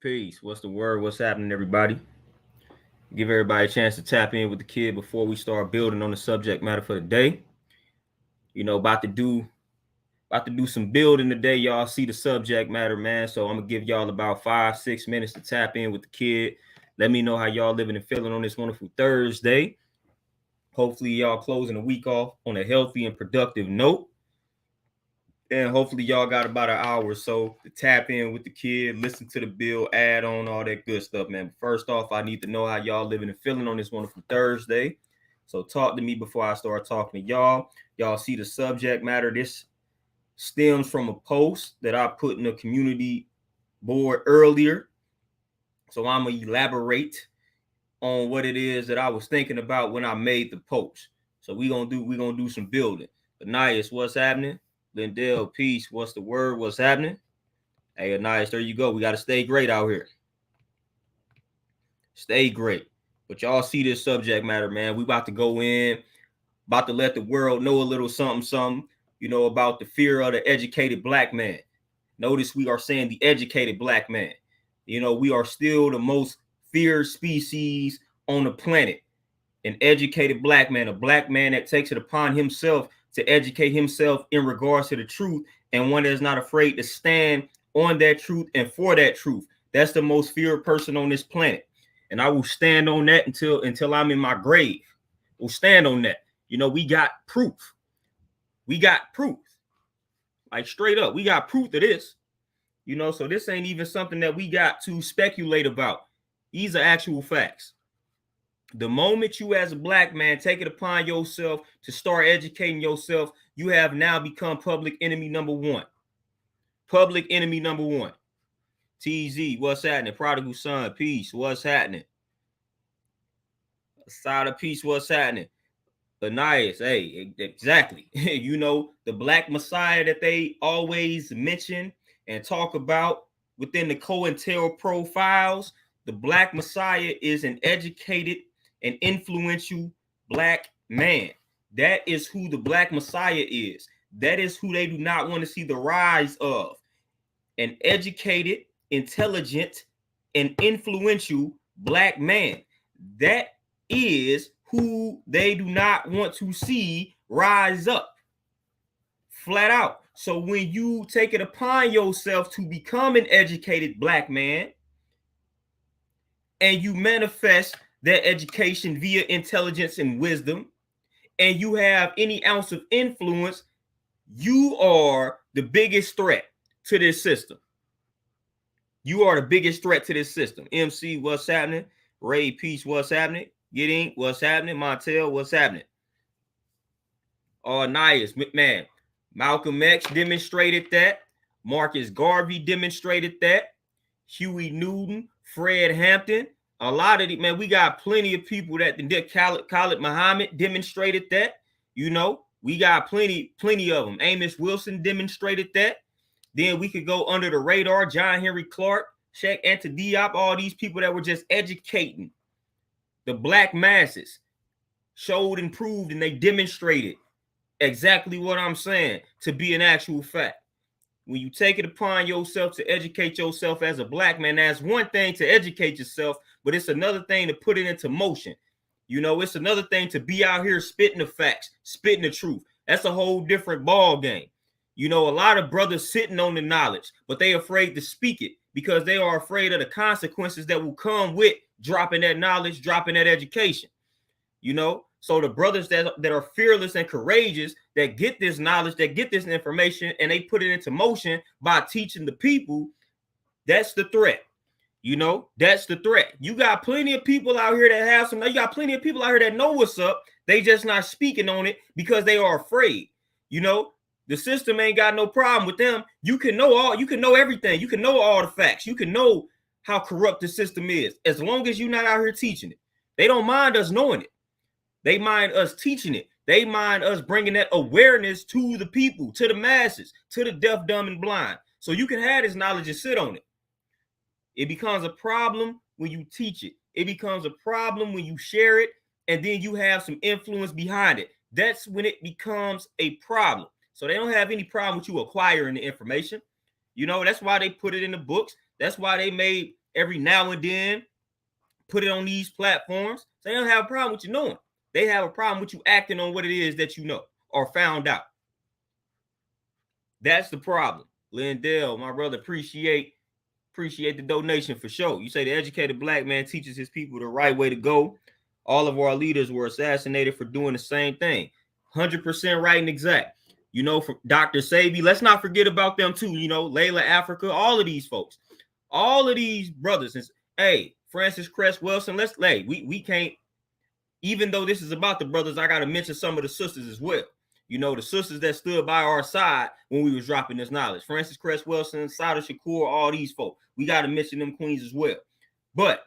Peace. What's the word? What's happening, everybody? Give everybody a chance to tap in with the kid before we start building on the subject matter for the day. About to do some building today. Y'all see the subject matter, man. So I'm gonna give y'all about 5-6 minutes to tap in with the kid. Let me know how y'all living and feeling on this wonderful Thursday. Hopefully, y'all closing the week off on a healthy and productive note. And hopefully y'all got about an hour or so to tap in with the kid, listen to the bill, add on all that good stuff, man. But first off, I need to know how y'all living and feeling on this wonderful Thursday. So talk to me before I start talking to y'all. Y'all see the subject matter. This stems from a post that I put in the community board earlier. So I'm gonna elaborate on what it is that I was thinking about when I made the post. So we're gonna do some building. Anais, what's happening? Lindell, peace. What's the word? What's happening? Hey, Anais, there you go. We got to stay great out here. Stay great. But y'all see this subject matter, man. We about to go in, about to let the world know a little something, about the fear of the educated black man. Notice we are saying the educated black man. We are still the most feared species on the planet. An educated black man, a black man that takes it upon himself to educate himself in regards to the truth, and one that's not afraid to stand on that truth and for that truth. That's the most feared person on this planet. And I will stand on that until I'm in my grave. We'll stand on that. We got proof. We got proof. Like straight up, we got proof of this. So this ain't even something that we got to speculate about. These are actual facts. The moment you as a black man take it upon yourself to start educating yourself, you have now become public enemy number one. Public enemy number one. TZ, what's happening? Prodigal son, peace, what's happening? Side of peace, what's happening? Anais, hey, exactly. The black messiah that they always mention and talk about within the COINTEL profiles. The black messiah is an educated an influential black man. That is who the black messiah is. That is who they do not want to see the rise of. An educated, intelligent, and influential black man. That is who they do not want to see rise up. Flat out. So when you take it upon yourself to become an educated black man and you manifest that education via intelligence and wisdom, and you have any ounce of influence, you are the biggest threat to this system. You are the biggest threat to this system. MC, what's happening? Ray, peace, what's happening? Get Ink, what's happening? Montel, what's happening? Nias, McMahon. Malcolm X demonstrated that. Marcus Garvey demonstrated that. Huey Newton, Fred Hampton. A lot of it, man, we got plenty of people that Khalid Muhammad demonstrated that. We got plenty of them. Amos Wilson demonstrated that. Then we could go under the radar. John Henry Clark, Sheikh Anta Diop, all these people that were just educating the black masses, showed and proved, and they demonstrated exactly what I'm saying to be an actual fact. When you take it upon yourself to educate yourself as a black man, that's one thing to educate yourself, but it's another thing to put it into motion. It's another thing to be out here spitting the facts, spitting the truth. That's a whole different ball game. A lot of brothers sitting on the knowledge, but they afraid to speak it because they are afraid of the consequences that will come with dropping that knowledge, dropping that education. So the brothers that are fearless and courageous, that get this knowledge, that get this information, and they put it into motion by teaching the people, that's the threat. That's the threat. You got plenty of people out here that have you got plenty of people out here that know what's up. They just not speaking on it because they are afraid. The system ain't got no problem with them. You can know everything. You can know all the facts. You can know how corrupt the system is, as long as you're not out here teaching it. They don't mind us knowing it. They mind us teaching it. They mind us bringing that awareness to the people, to the masses, to the deaf, dumb, and blind. So you can have this knowledge and sit on it. It becomes a problem when you teach it. It becomes a problem when you share it, and then you have some influence behind it. That's when it becomes a problem. So they don't have any problem with you acquiring the information. That's why they put it in the books. That's why they made every now and then, put it on these platforms. So they don't have a problem with you knowing. They have a problem with you acting on what it is that you know or found out. That's the problem. Lindell, my brother, appreciate the donation for sure. You say the educated black man teaches his people the right way to go. All of our leaders were assassinated for doing the same thing. 100% right and exact. You know, for Dr. Sabi, let's not forget about them too. You know, Layla Africa, all of these folks, all of these brothers. And hey, Francis Cress Wilson, we can't, even though this is about the brothers, I got to mention some of the sisters as well. You know, the sisters that stood by our side when we was dropping this knowledge. Francis Cress Wilson, Sada Shakur, all these folks. We got to mention them queens as well. But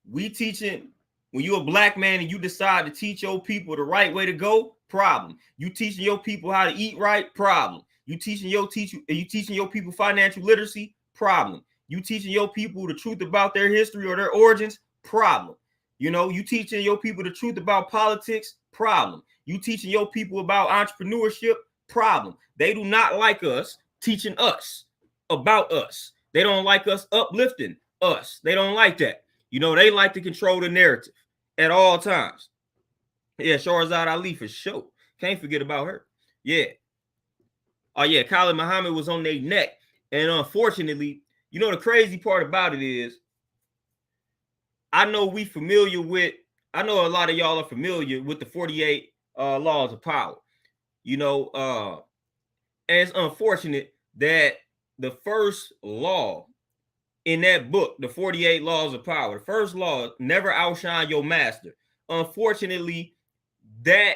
we teaching, when you're a black man and you decide to teach your people the right way to go, problem. You teaching your people how to eat right, problem. You teaching your people financial literacy, problem. You teaching your people the truth about their history or their origins, problem. You know, you teaching your people the truth about politics, problem. You teaching your people about entrepreneurship, problem. They do not like us teaching us about us. They don't like us uplifting us. They don't like that. You know, they like to control the narrative at all times. Yeah, Shahrazad Ali for sure. Can't forget about her. Yeah. Oh, yeah, Khalid Muhammad was on their neck. And unfortunately, you know, the crazy part about it is, I know a lot of y'all are familiar with the 48 laws of power. You know, and it's unfortunate that the first law in that book, the 48 laws of power, the first law, never outshine your master. Unfortunately, that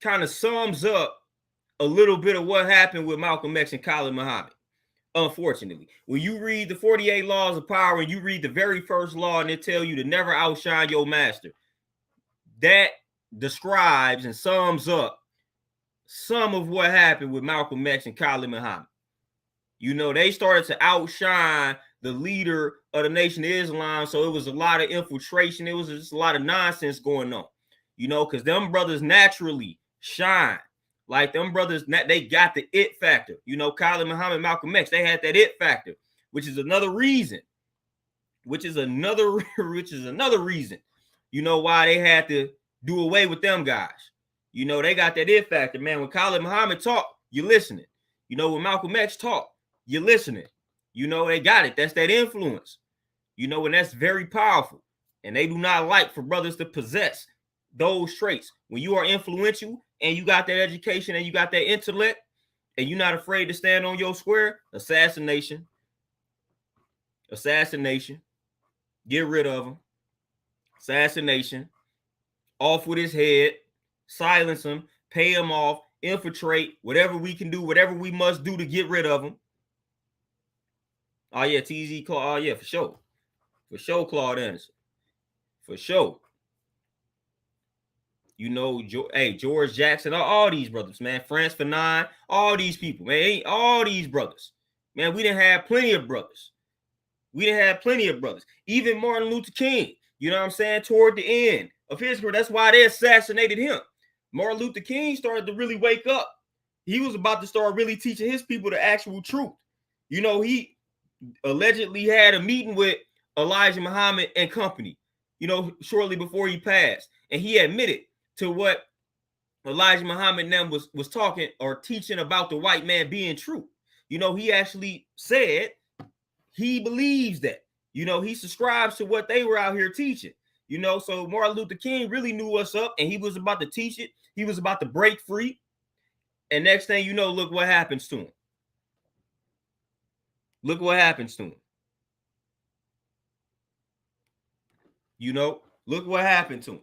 kind of sums up a little bit of what happened with Malcolm X and Khalid Muhammad. Unfortunately, when you read the 48 laws of power and you read the very first law and it tell you to never outshine your master, that describes and sums up some of what happened with Malcolm X and Khalid Muhammad. You know, they started to outshine the leader of the Nation of Islam, so it was a lot of infiltration. It was just a lot of nonsense going on, you know, because them brothers naturally shine. Like them brothers, they got the it factor. You know, Khalid Muhammad, Malcolm X, they had that it factor, which is another reason, you know, why they had to do away with them guys. You know, they got that it factor, man. When Khalid Muhammad talk, you listening. You know, when Malcolm X talk, you're listening. You know, they got it. That's that influence. You know, and that's very powerful. And they do not like for brothers to possess those traits. When you are influential and you got that education and you got that intellect and you're not afraid to stand on your square, assassination. Get rid of him. Assassination. Off with his head. Silence him. Pay him off. Infiltrate. Whatever we can do. Whatever we must do to get rid of him. Oh, yeah, TZ Claude. Oh, yeah, for sure. For sure, Claude Anderson. For sure. You know, George Jackson, all these brothers, man. France Fanon, all these people, man. All these brothers. Man, we didn't have plenty of brothers. Even Martin Luther King, you know what I'm saying? Toward the end of his career, that's why they assassinated him. Martin Luther King started to really wake up. He was about to start really teaching his people the actual truth. You know, he allegedly had a meeting with Elijah Muhammad and company, you know, shortly before he passed. And he admitted to what Elijah Muhammad and them was talking or teaching about the white man being true. You know, he actually said he believes that. You know, he subscribes to what they were out here teaching. You know, so Martin Luther King really knew what's up and he was about to teach it. He was about to break free. And next thing you know, look what happens to him. Look what happens to him. You know, look what happened to him.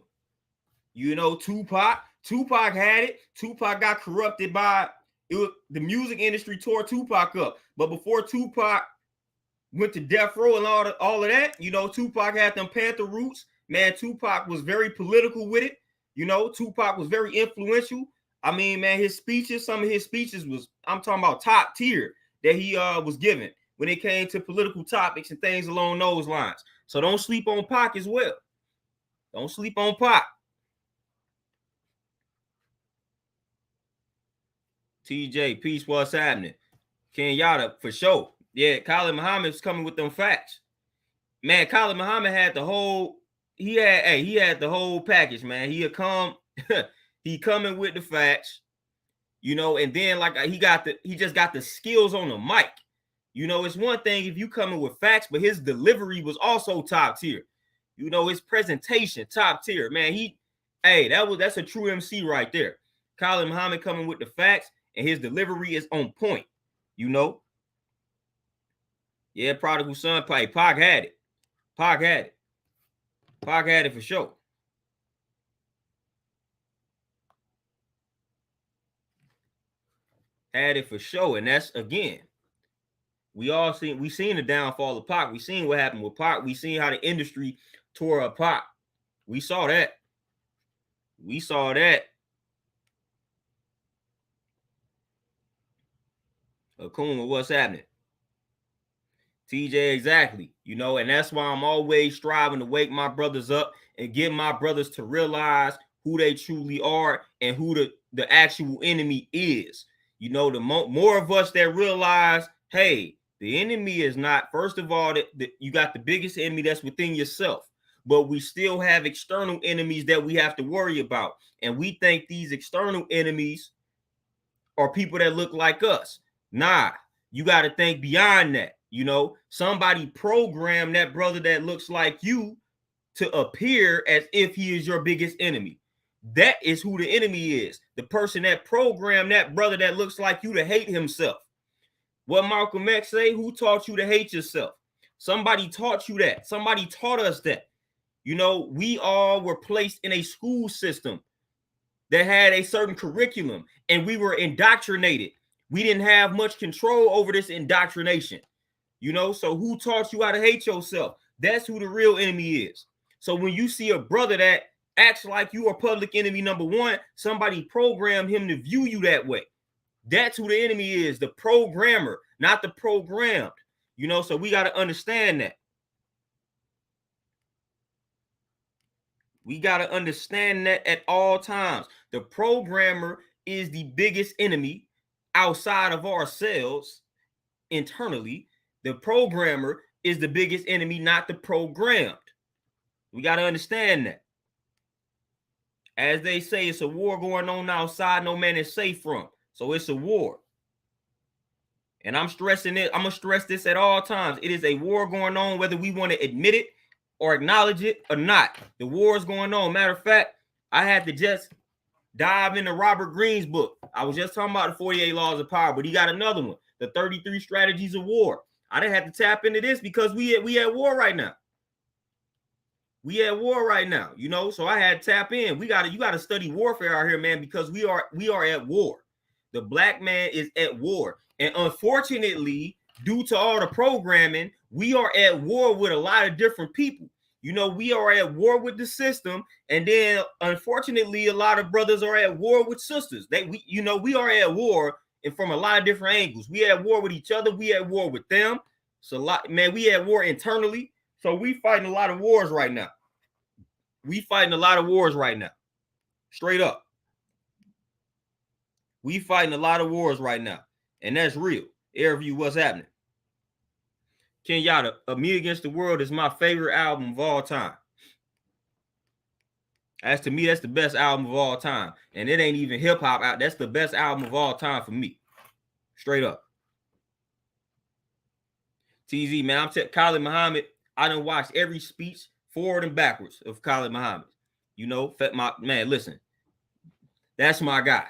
You know, Tupac had it. Tupac got corrupted by it. Was the music industry tore Tupac up. But before Tupac went to death row and all of that, you know, Tupac had them Panther roots. Man, Tupac was very political with it. You know, Tupac was very influential. I mean, man, some of his speeches was, I'm talking about top tier that he was given when it came to political topics and things along those lines. So don't sleep on Pac as well. Don't sleep on Pac. TJ, peace, what's happening? Kenyatta, for sure. Yeah, Khalid Muhammad's coming with them facts. Man, Khalid Muhammad had the whole, he had the whole package, man. He'll come, he coming with the facts, you know, and then like he just got the skills on the mic. You know, it's one thing if you coming with facts, but his delivery was also top tier. You know, his presentation, top tier. Man, that's a true MC right there. Khalid Muhammad coming with the facts, and his delivery is on point, you know. Yeah, prodigal son play. Pac had it. Pac had it. Pac had it for sure. Had it for sure. And that's, again, we seen the downfall of Pac. We seen what happened with Pac. We seen how the industry tore up Pac. We saw that. We saw that. Akuma, what's happening? TJ, exactly. You know, and that's why I'm always striving to wake my brothers up and get my brothers to realize who they truly are and who the actual enemy is. You know, the more of us that realize, hey, the enemy is not, first of all, you got the biggest enemy that's within yourself, but we still have external enemies that we have to worry about. And we think these external enemies are people that look like us. Nah, you got to think beyond that. You know, somebody programmed that brother that looks like you to appear as if he is your biggest enemy. That is who the enemy is. The person that programmed that brother that looks like you to hate himself. What Malcolm X say? Who taught you to hate yourself? Somebody taught you that. Somebody taught us that. You know, we all were placed in a school system that had a certain curriculum, and we were indoctrinated. We didn't have much control over this indoctrination. You know, so who taught you how to hate yourself? That's who the real enemy is. So when you see a brother that acts like you are public enemy number one, somebody programmed him to view you that way. That's who the enemy is, the programmer, not the programmed. You know, so we got to understand that. We got to understand that at all times. The programmer is the biggest enemy outside of ourselves internally. The programmer is the biggest enemy, not the programmed. We got to understand that. As they say, it's a war going on outside no man is safe from. So it's a war. And I'm stressing it. I'm going to stress this at all times. It is a war going on, whether we want to admit it or acknowledge it or not. The war is going on. Matter of fact, I had to just dive into Robert Greene's book. I was just talking about the 48 Laws of Power, but he got another one, the 33 Strategies of War. I didn't have to tap into this because we at war right now. We at war right now, you know. So I had to tap in. You got to study warfare out here, man, because we are at war. The black man is at war, and unfortunately, due to all the programming, we are at war with a lot of different people. You know, we are at war with the system, and then unfortunately, a lot of brothers are at war with sisters. We are at war, and from a lot of different angles. We at war with each other. We at war with them. So, we at war internally. So we fighting a lot of wars right now. Straight up. We fighting a lot of wars right now, and that's real. Airview, what's happening? Kenyatta, Me Against the World is my favorite album of all time. As to me, that's the best album of all time. And it ain't even hip-hop out. That's the best album of all time for me. Straight up. TZ, man, Khalid Muhammad, I done watched every speech forward and backwards of Khalid Muhammad. You know, man, listen. That's my guy.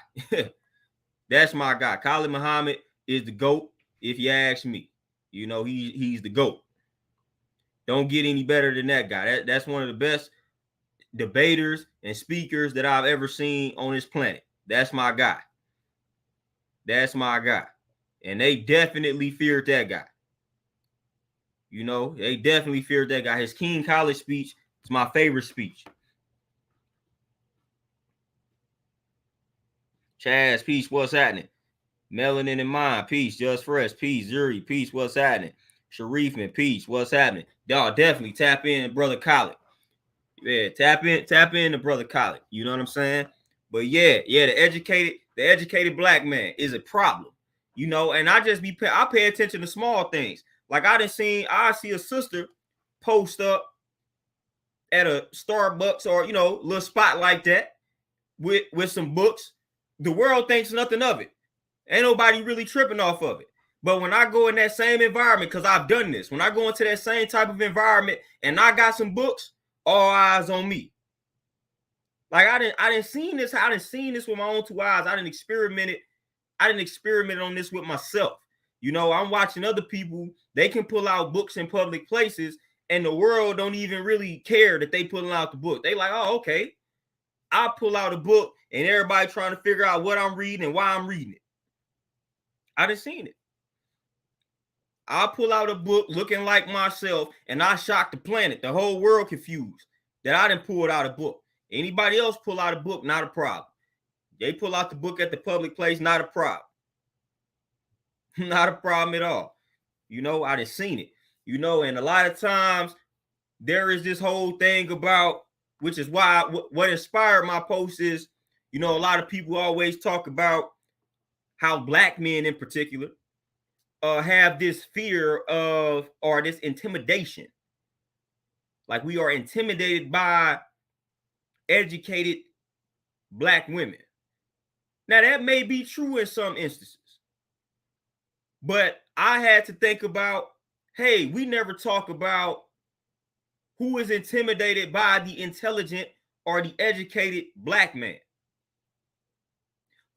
That's my guy. Khalid Muhammad is the GOAT, if you ask me. You know, he's the GOAT. Don't get any better than that guy. That's one of the best debaters and speakers that I've ever seen on this planet. That's my guy. That's my guy. And they definitely feared that guy. You know, they definitely feared that guy. His King College speech is my favorite speech. Chaz, peace, what's happening? Melanin in mind, peace. Just Fresh, peace. Zuri, peace, what's happening? Sharifman, peace, what's happening? Y'all definitely tap in, Brother Khalid. Yeah, tap in to Brother Khalid. You know what I'm saying? But yeah, the educated black man is a problem. you know, and I pay attention to small things. Like I see a sister post up at a Starbucks or, you know, little spot like that with some books. The world thinks nothing of it. Ain't nobody really tripping off of it. But when I go in that same environment, because I've done this, when I go into that same type of environment and I got some books, all eyes on me. Like I didn't seen this with my own two eyes. I didn't experiment on this with myself. You know, I'm watching other people, they can pull out books in public places and the world don't even really care that they pulling out the book. They like, oh, okay. I pull out a book and everybody trying to figure out what I'm reading and why I'm reading it. I done seen it. I pull out a book looking like myself and I shock the planet, the whole world confused that I done pulled out a book. Anybody else pull out a book, not a problem. They pull out the book at the public place, not a problem. Not a problem at all. You know, I done seen it. You know, and a lot of times there is this whole thing about, which is why what inspired my post is, you know, a lot of people always talk about how black men in particular have this fear of, or this intimidation. Like we are intimidated by educated black women. Now that may be true in some instances, but I had to think about, hey, we never talk about who is intimidated by the intelligent or the educated black man.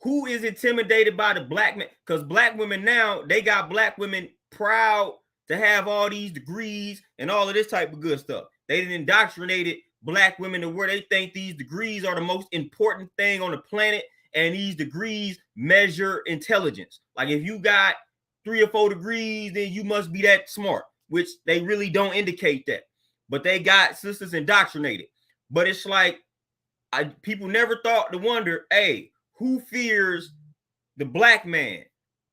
Who is intimidated by the black man? Because black women now, they got black women proud to have all these degrees and all of this type of good stuff. They done indoctrinated black women to where they think these degrees are the most important thing on the planet, and these degrees measure intelligence. Like if you got 3 or 4 degrees, then you must be that smart, which they really don't indicate that. But they got sisters indoctrinated. But it's like, people never thought to wonder, hey, who fears the black man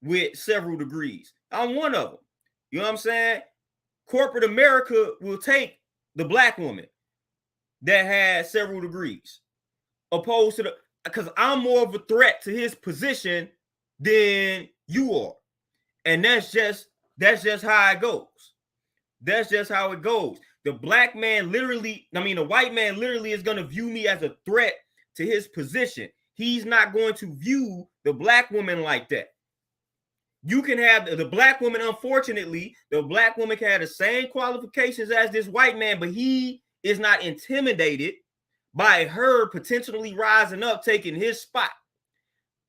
with several degrees? I'm one of them. You know what I'm saying? Corporate America will take the black woman that has several degrees, opposed to because I'm more of a threat to his position than you are. And that's just how it goes. That's just how it goes. The white man literally is going to view me as a threat to his position. He's not going to view the black woman like that. You can have the black woman, unfortunately, the black woman can have the same qualifications as this white man, but he is not intimidated by her potentially rising up, taking his spot.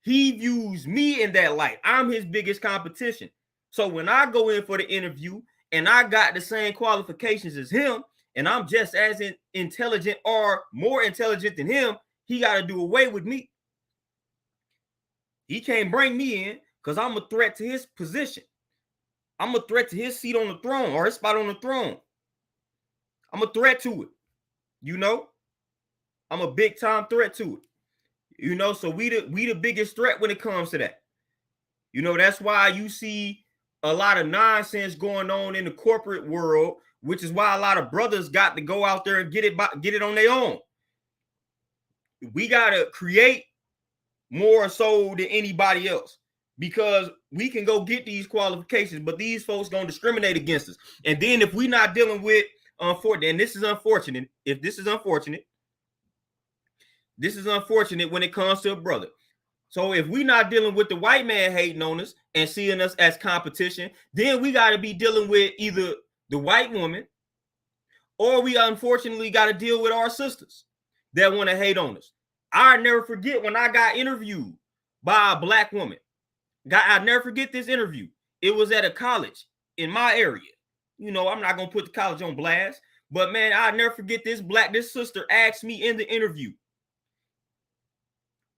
He views me in that light. I'm his biggest competition. So when I go in for the interview and I got the same qualifications as him, and I'm just as intelligent or more intelligent than him, he got to do away with me. He can't bring me in because I'm a threat to his position. I'm a threat to his seat on the throne or his spot on the throne. I'm a threat to it. You know, I'm a big time threat to it. You know, so we the biggest threat when it comes to that. You know, that's why you see a lot of nonsense going on in the corporate world, which is why a lot of brothers got to go out there and get it on their own. We got to create more so than anybody else because we can go get these qualifications, but these folks gonna discriminate against us. And then if we're not dealing with, and this is unfortunate, this is unfortunate when it comes to a brother. So if we're not dealing with the white man hating on us and seeing us as competition, then we got to be dealing with either the white woman or we unfortunately got to deal with our sisters that want to hate on us. I never forget when I got interviewed by a black woman. I never forget this interview. It was at a college in my area. You know, I'm not going to put the college on blast, but man, I never forget this sister asked me in the interview,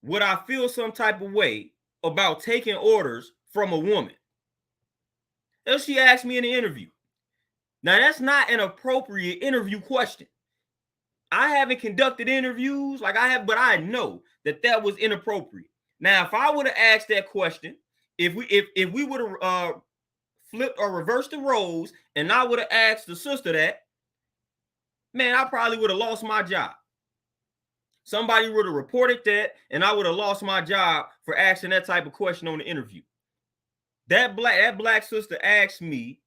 would I feel some type of way about taking orders from a woman? And she asked me in the interview. Now, that's not an appropriate interview question. I haven't conducted interviews like I have, but I know that was inappropriate. Now, if I would have asked that question, if we would have flipped or reversed the roles, and I would have asked the sister that, man, I probably would have lost my job. Somebody would have reported that, and I would have lost my job for asking that type of question on the interview. That black sister asked me,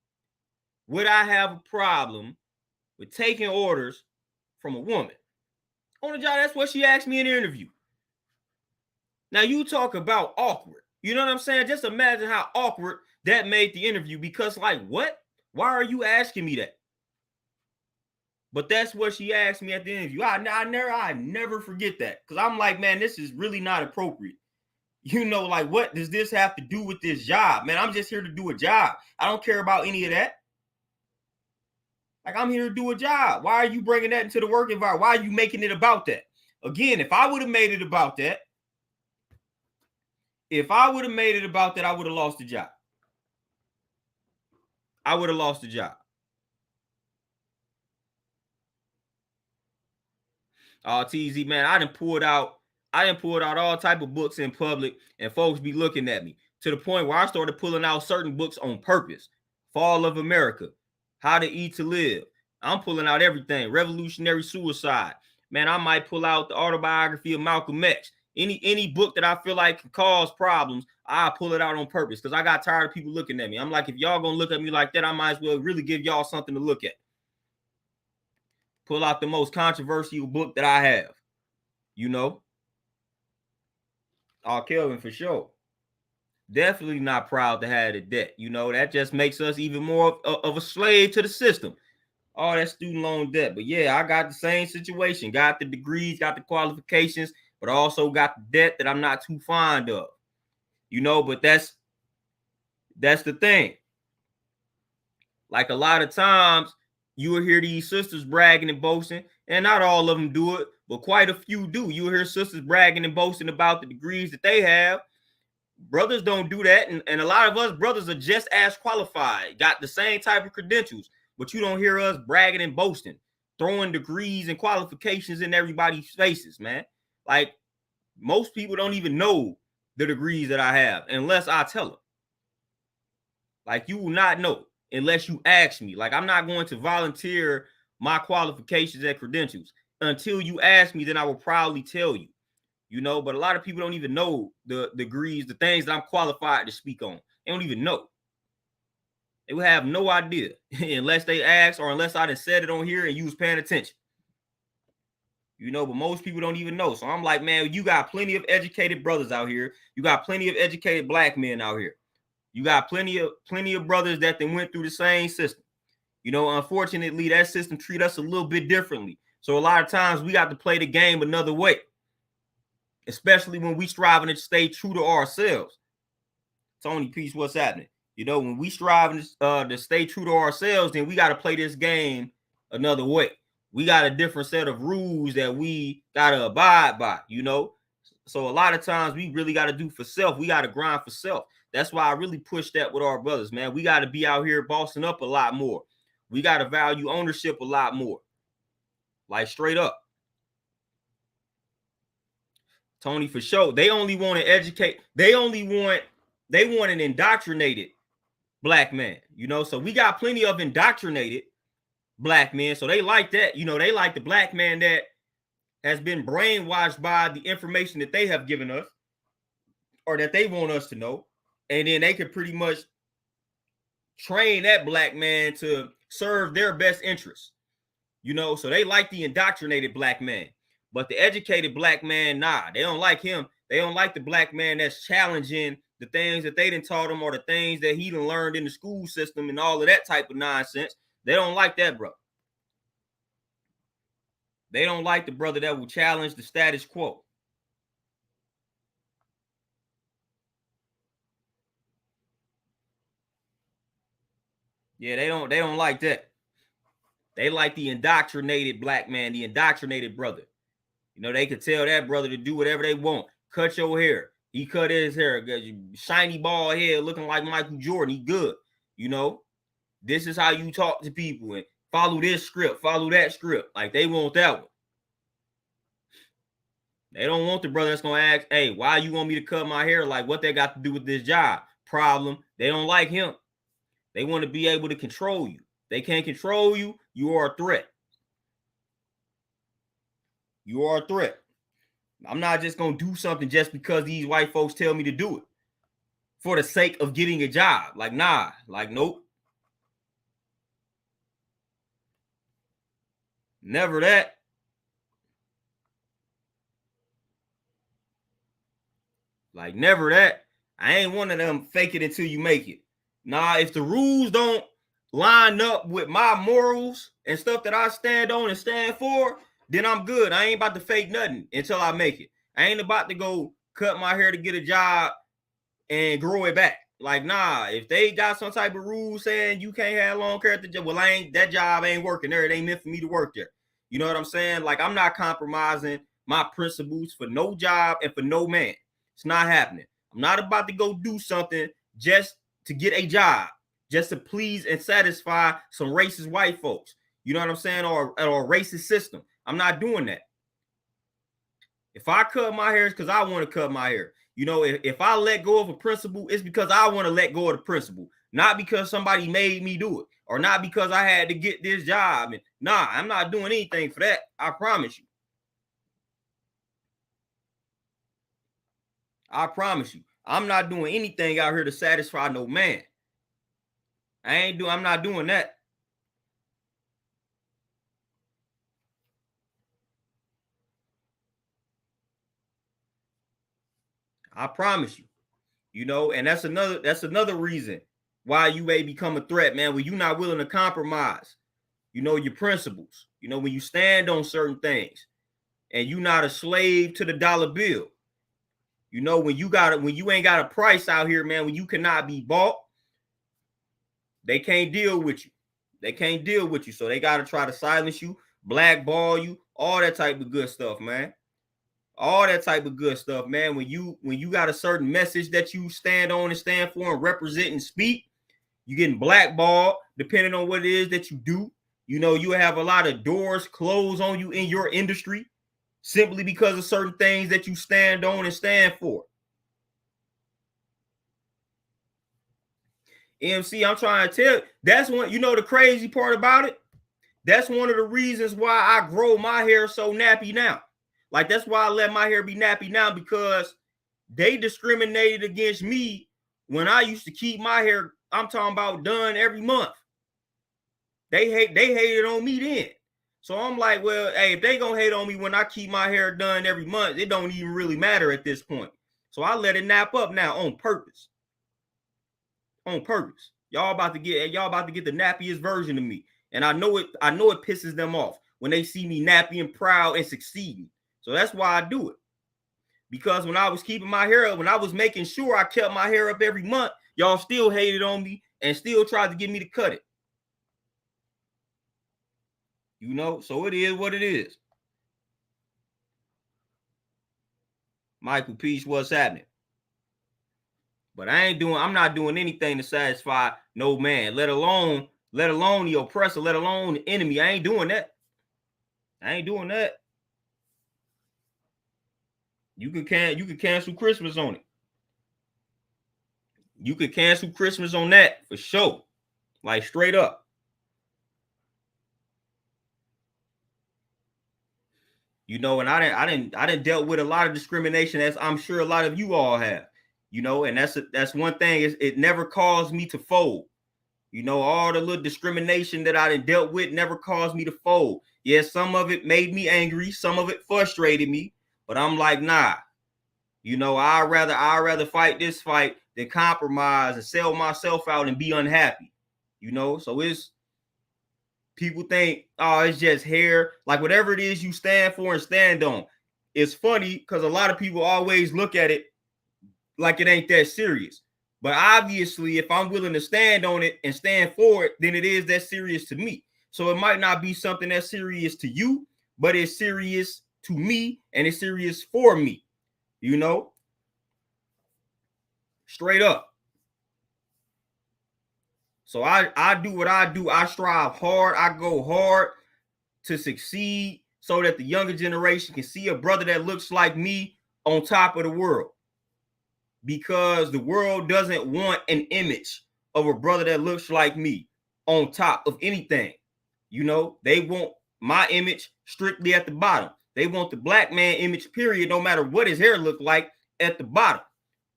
would I have a problem with taking orders from a woman? On the job, that's what she asked me in the interview. Now, you talk about awkward. You know what I'm saying? Just imagine how awkward that made the interview, because, like, what? Why are you asking me that? But that's what she asked me at the interview. I never forget that, because I'm like, man, this is really not appropriate. You know, like, what does this have to do with this job? Man, I'm just here to do a job. I don't care about any of that. Like, I'm here to do a job. Why are you bringing that into the work environment? Why are you making it about that? Again, if I would have made it about that, I would have lost the job. I would have lost the job. TZ, man, I done pulled out all type of books in public, and folks be looking at me to the point where I started pulling out certain books on purpose. Fall of America, How to Eat to Live. I'm pulling out everything. Revolutionary Suicide. Man, I might pull out the autobiography of Malcolm X. Any book that I feel like can cause problems, I'll pull it out on purpose, because I got tired of people looking at me. I'm like, if y'all gonna look at me like that, I might as well really give y'all something to look at. Pull out the most controversial book that I have, you know. Kelvin, for sure. Definitely not proud to have the debt. You know, that just makes us even more of a slave to the system. All that student loan debt. But yeah, I got the same situation. Got the degrees, got the qualifications, but I also got the debt that I'm not too fond of. You know, but that's the thing. Like, a lot of times you will hear these sisters bragging and boasting, and not all of them do it, but quite a few do. You will hear sisters bragging and boasting about the degrees that they have. Brothers don't do that, and a lot of us brothers are just as qualified, got the same type of credentials, but you don't hear us bragging and boasting, throwing degrees and qualifications in everybody's faces, man. Like, most people don't even know the degrees that I have unless I tell them. Like, you will not know unless you ask me. Like, I'm not going to volunteer my qualifications and credentials until you ask me. Then I will proudly tell you. You know, but a lot of people don't even know the degrees, the things that I'm qualified to speak on. They don't even know. They will have no idea unless they ask, or unless I done said it on here and you was paying attention. You know, but most people don't even know. So I'm like, man, you got plenty of educated brothers out here. You got plenty of educated black men out here. You got plenty of brothers that then went through the same system. You know, unfortunately, that system treat us a little bit differently. So a lot of times we got to play the game another way, especially when we striving to stay true to ourselves. Tony Peace, what's happening? You know, when we striving to stay true to ourselves, then we got to play this game another way. We got a different set of rules that we got to abide by, you know. So a lot of times we really got to do for self. We got to grind for self. That's why I really push that with our brothers, man. We got to be out here bossing up a lot more. We got to value ownership a lot more. Like, straight up. Tony, for sure. They only want to educate. They want an indoctrinated black man, you know. So we got plenty of indoctrinated black men. So they like that, you know. They like the black man that has been brainwashed by the information that they have given us, or that they want us to know. And then they could pretty much train that black man to serve their best interests, you know. So they like the indoctrinated black man. But the educated black man, nah, they don't like him. They don't like the black man that's challenging the things that they done taught him, or the things that he done learned in the school system and all of that type of nonsense. They don't like that, bro. They don't like the brother that will challenge the status quo. Yeah, they don't like that. They like the indoctrinated black man, the indoctrinated brother. You know, they could tell that brother to do whatever they want. Cut your hair. He cut his hair. Shiny bald head looking like Michael Jordan. He good. You know, this is how you talk to people, and follow this script, follow that script. Like, they want that one. They don't want the brother that's going to ask, hey, why you want me to cut my hair? Like, what they got to do with this job? Problem. They don't like him. They want to be able to control you. They can't control you. You are a threat. You are a threat. I'm not just going to do something just because these white folks tell me to do it. for the sake of getting a job. Like, nah, like, nope. Never that. Like, never that. I ain't one of them fake it until you make it. Nah, if the rules don't line up with my morals and stuff that I stand on and stand for, then I'm good. I ain't about to fake nothing until I make it. I ain't about to go cut my hair to get a job and grow it back. Like, nah, if they got some type of rule saying you can't have long hair at the job, well, that job ain't working there. It ain't meant for me to work there. You know what I'm saying? Like, I'm not compromising my principles for no job and for no man. It's not happening. I'm not about to go do something just to get a job, just to please and satisfy some racist white folks. You know what I'm saying? Or a racist system. I'm not doing that. If I cut my hair, it's because I want to cut my hair. You know, if I let go of a principle, it's because I want to let go of the principle, not because somebody made me do it, or not because I had to get this job. And nah, I'm not doing anything for that. I promise you. I promise you. I'm not doing anything out here to satisfy no man. I'm not doing that. I promise you. You know, and that's another reason why you may become a threat, man, when you're not willing to compromise, you know, your principles, you know, when you stand on certain things and you're not a slave to the dollar bill. You know, when you ain't got a price out here, man, when you cannot be bought, they can't deal with you. They can't deal with you. So they got to try to silence you, blackball you, all that type of good stuff, man. All that type of good stuff, man. When you got a certain message that you stand on and stand for and represent and speak, you getting blackballed depending on what it is that you do. You know, you have a lot of doors closed on you in your industry simply because of certain things that you stand on and stand for. MC, I'm trying to tell you, that's one, you know, the crazy part about it. That's one of the reasons why I grow my hair so nappy now. Like, that's why I let my hair be nappy now, because they discriminated against me when I used to keep my hair, I'm talking about, done every month. They hated on me then. So I'm like, well, hey, if they gonna hate on me when I keep my hair done every month, it don't even really matter at this point. So I let it nap up now on purpose. On purpose. Y'all about to get the nappiest version of me. And I know it pisses them off when they see me nappy and proud and succeeding. So that's why I do it. Because when I was keeping my hair up, when I was making sure I kept my hair up every month, y'all still hated on me and still tried to get me to cut it. You know, so it is what it is. Michael Peach, what's happening? But I'm not doing anything to satisfy no man, let alone the oppressor, let alone the enemy. I ain't doing that. You could cancel Christmas on it. You could cancel Christmas on that for sure. Like, straight up. You know, and I didn't dealt with a lot of discrimination, as I'm sure a lot of you all have. You know, and that's one thing, is it never caused me to fold. You know, all the little discrimination that I done dealt with never caused me to fold. Yes, some of it made me angry, some of it frustrated me, but I'm like, nah. You know, I'd rather fight this fight than compromise and sell myself out and be unhappy. You know, so it's, people think, oh, it's just hair. Like, whatever it is you stand for and stand on. It's funny because a lot of people always look at it like it ain't that serious. But obviously, if I'm willing to stand on it and stand for it, then it is that serious to me. So it might not be something that's serious to you, but it's serious to me and it's serious for me. You know, straight up. So I do what I do. I strive hard. I go hard to succeed so that the younger generation can see a brother that looks like me on top of the world. Because the world doesn't want an image of a brother that looks like me on top of anything. You know, they want my image strictly at the bottom. They want the black man image, period, no matter what his hair look like, at the bottom.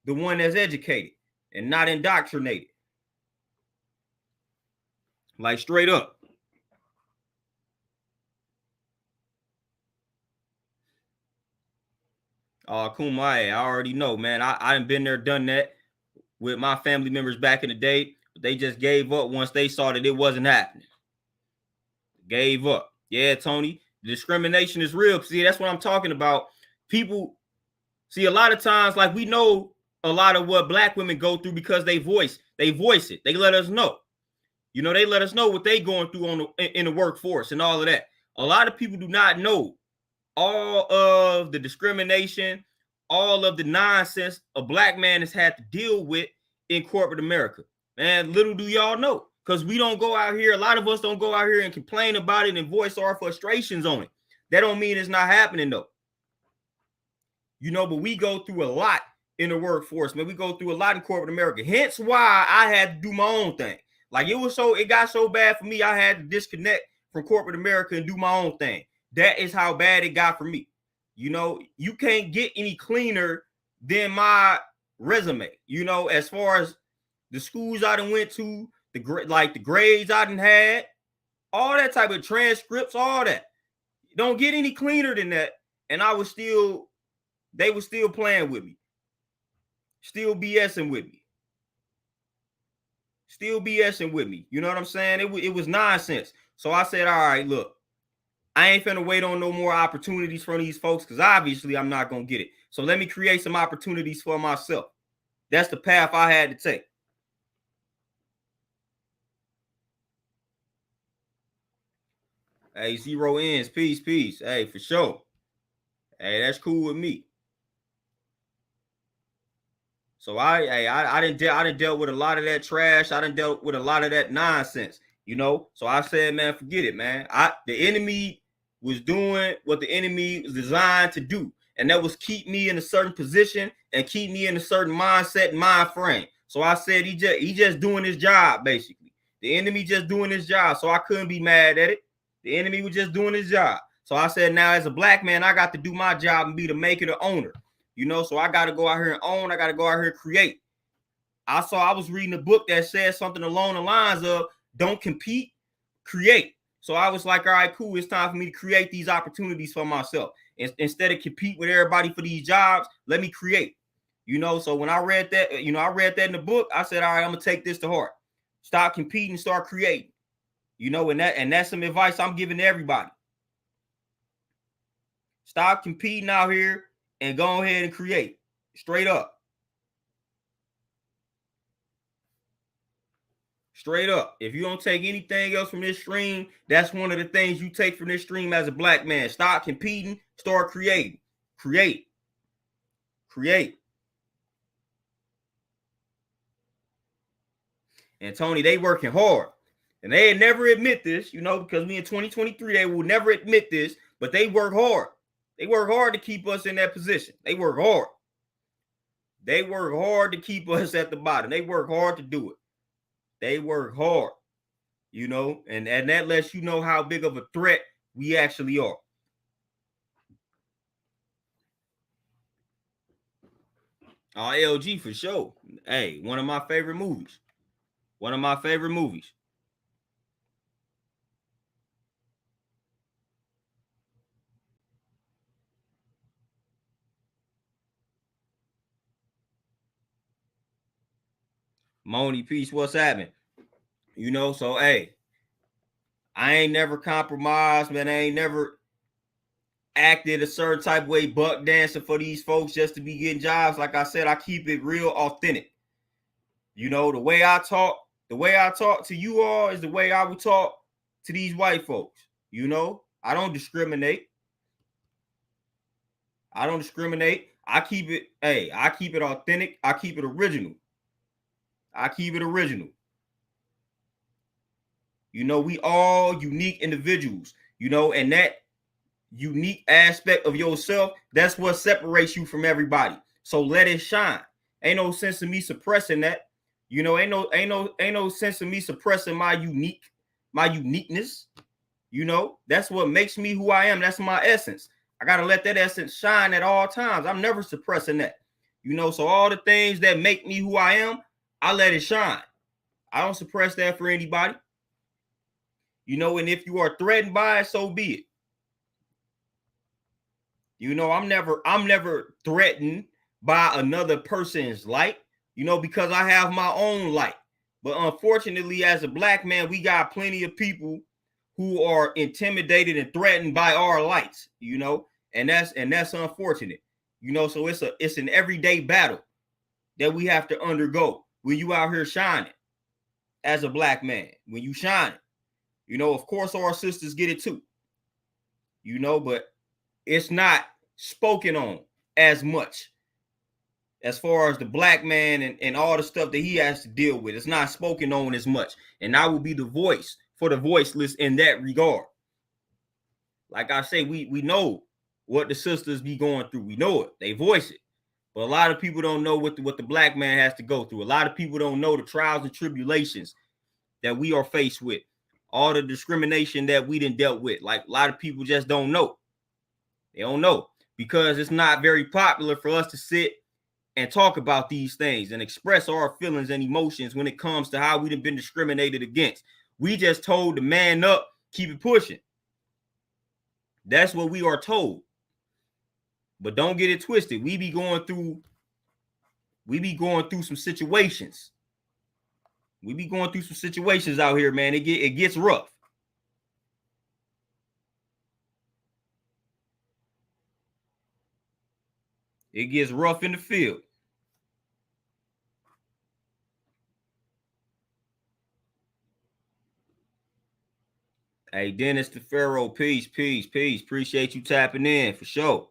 The one that's educated. and not indoctrinated. Like straight up. Kumai, I already know, man. I done been there, done that with my family members back in the day. But they just gave up once they saw that it wasn't happening. Gave up. Yeah, Tony. The discrimination is real. See, that's what I'm talking about. People, see, a lot of times, like, we know a lot of what black women go through because they voice it. They let us know. You know, they let us know what they going through in the workforce and all of that. A lot of people do not know all of the discrimination, all of the nonsense a black man has had to deal with in corporate America. Man, little do y'all know, because we don't go out here. A lot of us don't go out here and complain about it and voice our frustrations on it. That don't mean it's not happening, though. You know, but we go through a lot in the workforce, man. We go through a lot in corporate America. Hence why I had to do my own thing. Like, it got so bad for me, I had to disconnect from corporate America and do my own thing. That is how bad it got for me. You know, you can't get any cleaner than my resume. You know, as far as the schools I done went to, the grades I done had, all that type of transcripts, all that. Don't get any cleaner than that. And they were still playing with me. Still BSing with me. Still BSing with me. You know what I'm saying? It was nonsense. So I said, all right, look, I ain't finna wait on no more opportunities from these folks, because obviously I'm not going to get it. So let me create some opportunities for myself. That's the path I had to take. Hey, zero ends. Peace, peace. Hey, for sure. Hey, that's cool with me. So I done dealt with a lot of that trash. I done dealt with a lot of that nonsense, you know. So I said, man, forget it, man. The enemy was doing what the enemy was designed to do, and that was keep me in a certain position and keep me in a certain mindset and mind frame. So I said he just doing his job, basically. The enemy just doing his job. So I couldn't be mad at it. The enemy was just doing his job. So I said, now as a black man, I got to do my job and be the maker, the owner. You know, so I got to go out here and own. I got to go out here and create. I was reading a book that says something along the lines of don't compete, create. So I was like, all right, cool. It's time for me to create these opportunities for myself. Instead of compete with everybody for these jobs, let me create. You know, so when I read that, in the book, I said, all right, I'm going to take this to heart. Stop competing, start creating. You know, and that's some advice I'm giving to everybody. Stop competing out here and go ahead and create. Straight up. Straight up. If you don't take anything else from this stream, that's one of the things you take from this stream as a black man. Stop competing, start creating. Create. And Tony, they working hard. And they never admit this, you know, because we in 2023, they will never admit this, but they work hard. They work hard to keep us in that position. They work hard. They work hard to keep us at the bottom. They work hard to do it. They work hard, you know, and that lets you know how big of a threat we actually are. LG for sure. Hey, one of my favorite movies. One of my favorite movies. Moni, peace, what's happening? You know, so hey, I ain't never compromised, man. I ain't never acted a certain type of way, buck dancing for these folks just to be getting jobs. Like I said, I keep it real authentic. You know, the way I talk to you all is the way I would talk to these white folks. You know, I don't discriminate. I keep it authentic. I keep it original. You know, we all unique individuals, you know, and that unique aspect of yourself, that's what separates you from everybody. So let it shine. Ain't no sense in me suppressing that. You know, ain't no sense in me suppressing my uniqueness. You know, that's what makes me who I am. That's my essence. I got to let that essence shine at all times. I'm never suppressing that. You know, so all the things that make me who I am, I let it shine. I don't suppress that for anybody. You know, and if you are threatened by it, so be it. You know, I'm never threatened by another person's light, you know, because I have my own light. But unfortunately, as a black man, we got plenty of people who are intimidated and threatened by our lights, you know, and that's unfortunate. You know, so it's an everyday battle that we have to undergo when you out here shining as a black man. When you shine, you know, of course our sisters get it too. You know, but it's not spoken on as much as far as the black man and all the stuff that he has to deal with. It's not spoken on as much. And I will be the voice for the voiceless in that regard. Like I say, we know what the sisters be going through. We know it. They voice it. But a lot of people don't know what the black man has to go through. A lot of people don't know the trials and tribulations that we are faced with. All the discrimination that we done dealt with. Like a lot of people just don't know. They don't know because it's not very popular for us to sit and talk about these things and express our feelings and emotions when it comes to how we've been discriminated against. We just told to man up, keep it pushing. That's what we are told. But don't get it twisted. We be going through some situations. We be going through some situations out here, man. It gets rough. It gets rough in the field. Hey, Dennis the Pharaoh, peace. Appreciate you tapping in for sure.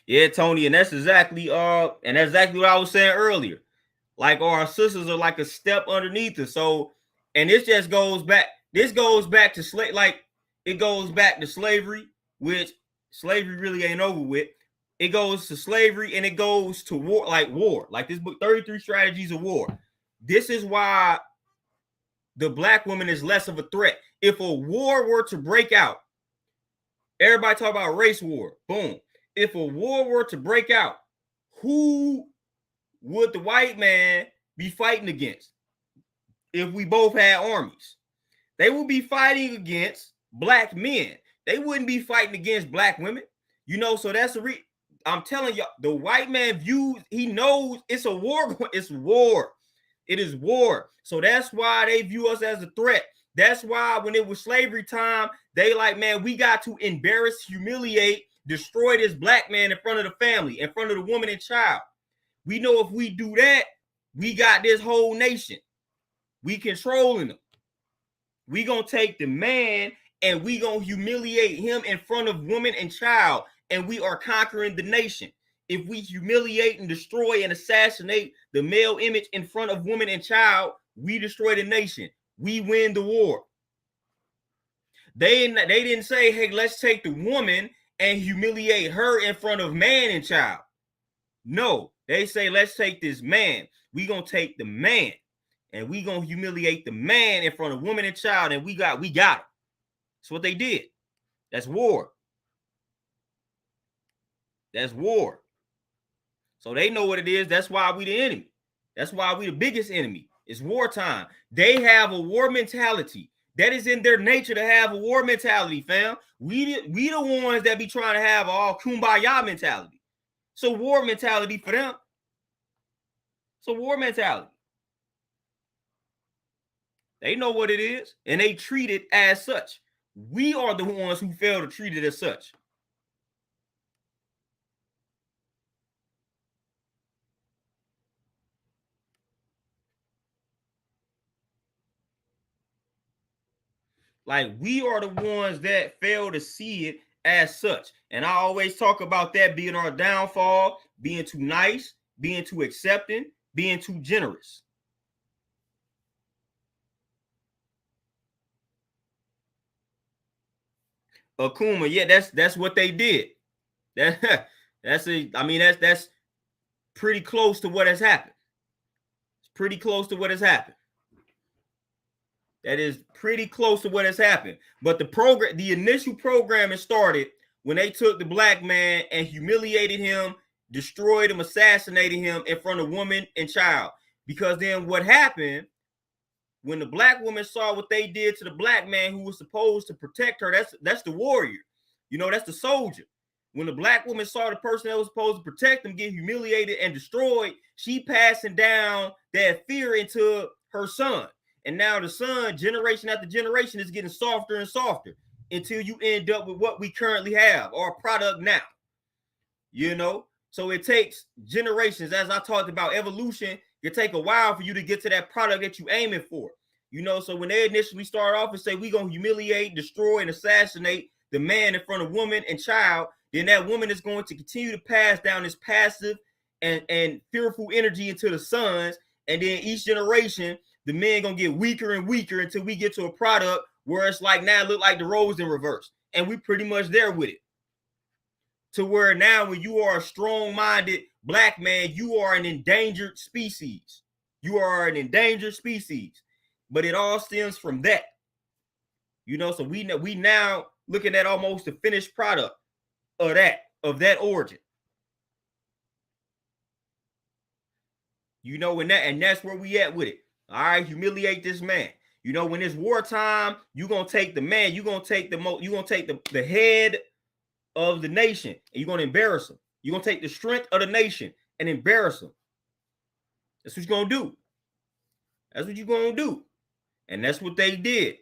Yeah, Tony, and that's exactly what I was saying earlier. Like our sisters are like a step underneath us. So, and this just goes back. This goes back to it goes back to slavery, which slavery really ain't over with. It goes to slavery and it goes to war, like this book, 33 Strategies of War. This is why the black woman is less of a threat. If a war were to break out, everybody talk about race war. Boom. If a war were to break out, who would the white man be fighting against? If we both had armies, they would be fighting against black men. They wouldn't be fighting against black women. You know, so that's the I'm telling y'all, the white man views, he knows it's a war. It's war. It is war. So that's why they view us as a threat. That's why when it was slavery time, they like, man, we got to embarrass, humiliate, destroy this black man in front of the family, in front of the woman and child. We know if we do that, we got this whole nation. We controlling them. We gonna take the man and we gonna humiliate him in front of woman and child, and we are conquering the nation. If we humiliate and destroy and assassinate the male image in front of woman and child, we destroy the nation. We win the war. They didn't say, hey, let's take the woman and humiliate her in front of man and child. No, they say, let's take this man. We gonna take the man and we gonna humiliate the man in front of woman and child, and we got it. That's what they did. That's war. That's war. So they know what it is. That's why we the enemy. That's why we the biggest enemy. It's wartime. They have a war mentality. That is in their nature to have a war mentality, fam. We the ones that be trying to have all kumbaya mentality. So war mentality for them. So war mentality. They know what it is, and they treat it as such. We are the ones who fail to treat it as such. Like, we are the ones that fail to see it as such. And I always talk about that being our downfall, being too nice, being too accepting, being too generous. Akuma, yeah, that's what they did. That's pretty close to what has happened. It's pretty close to what has happened. That is pretty close to what has happened. But the initial programming started when they took the black man and humiliated him destroyed him, assassinated him in front of woman and child. Because then what happened when the black woman saw what they did to the black man who was supposed to protect her? That's the warrior, that's the soldier. When the black woman saw the person that was supposed to protect them get humiliated and destroyed, she passing down that fear into her son. And now the son, generation after generation, is getting softer and softer until you end up with what we currently have, our product now. So it takes generations. As I talked about evolution, it take a while for you to get to that product that you're aiming for. So when they initially start off and say we're going to humiliate, destroy, and assassinate the man in front of woman and child, then that woman is going to continue to pass down this passive and fearful energy into the sons. And then each generation, the men going to get weaker and weaker until we get to a product where it's like now it look like the roles in reverse. And we pretty much there with it. To where now when you are a strong-minded black man, you are an endangered species. You are an endangered species. But it all stems from that. So we now looking at almost the finished product of that origin. And that's where we at with it. All right, humiliate this man. When it's wartime, you're gonna take the man, you're gonna take the head of the nation, and you're gonna embarrass him. You're gonna take the strength of the nation and embarrass him. That's what you're gonna do. That's what you're gonna do. And that's what they did.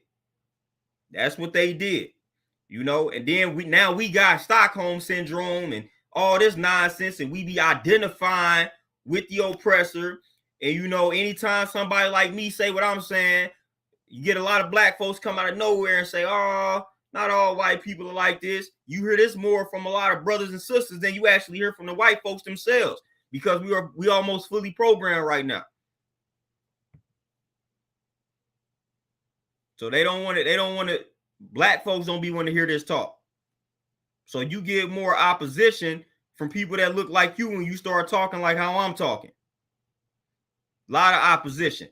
That's what they did. And then we got Stockholm syndrome and all this nonsense, and we be identifying with the oppressor. And anytime somebody like me say what I'm saying, you get a lot of black folks come out of nowhere and say, oh, not all white people are like this. You hear this more from a lot of brothers and sisters than you actually hear from the white folks themselves, because we almost fully programmed right now. So they don't want it. Black folks don't be wanting to hear this talk. So you get more opposition from people that look like you when you start talking like how I'm talking. A lot of opposition,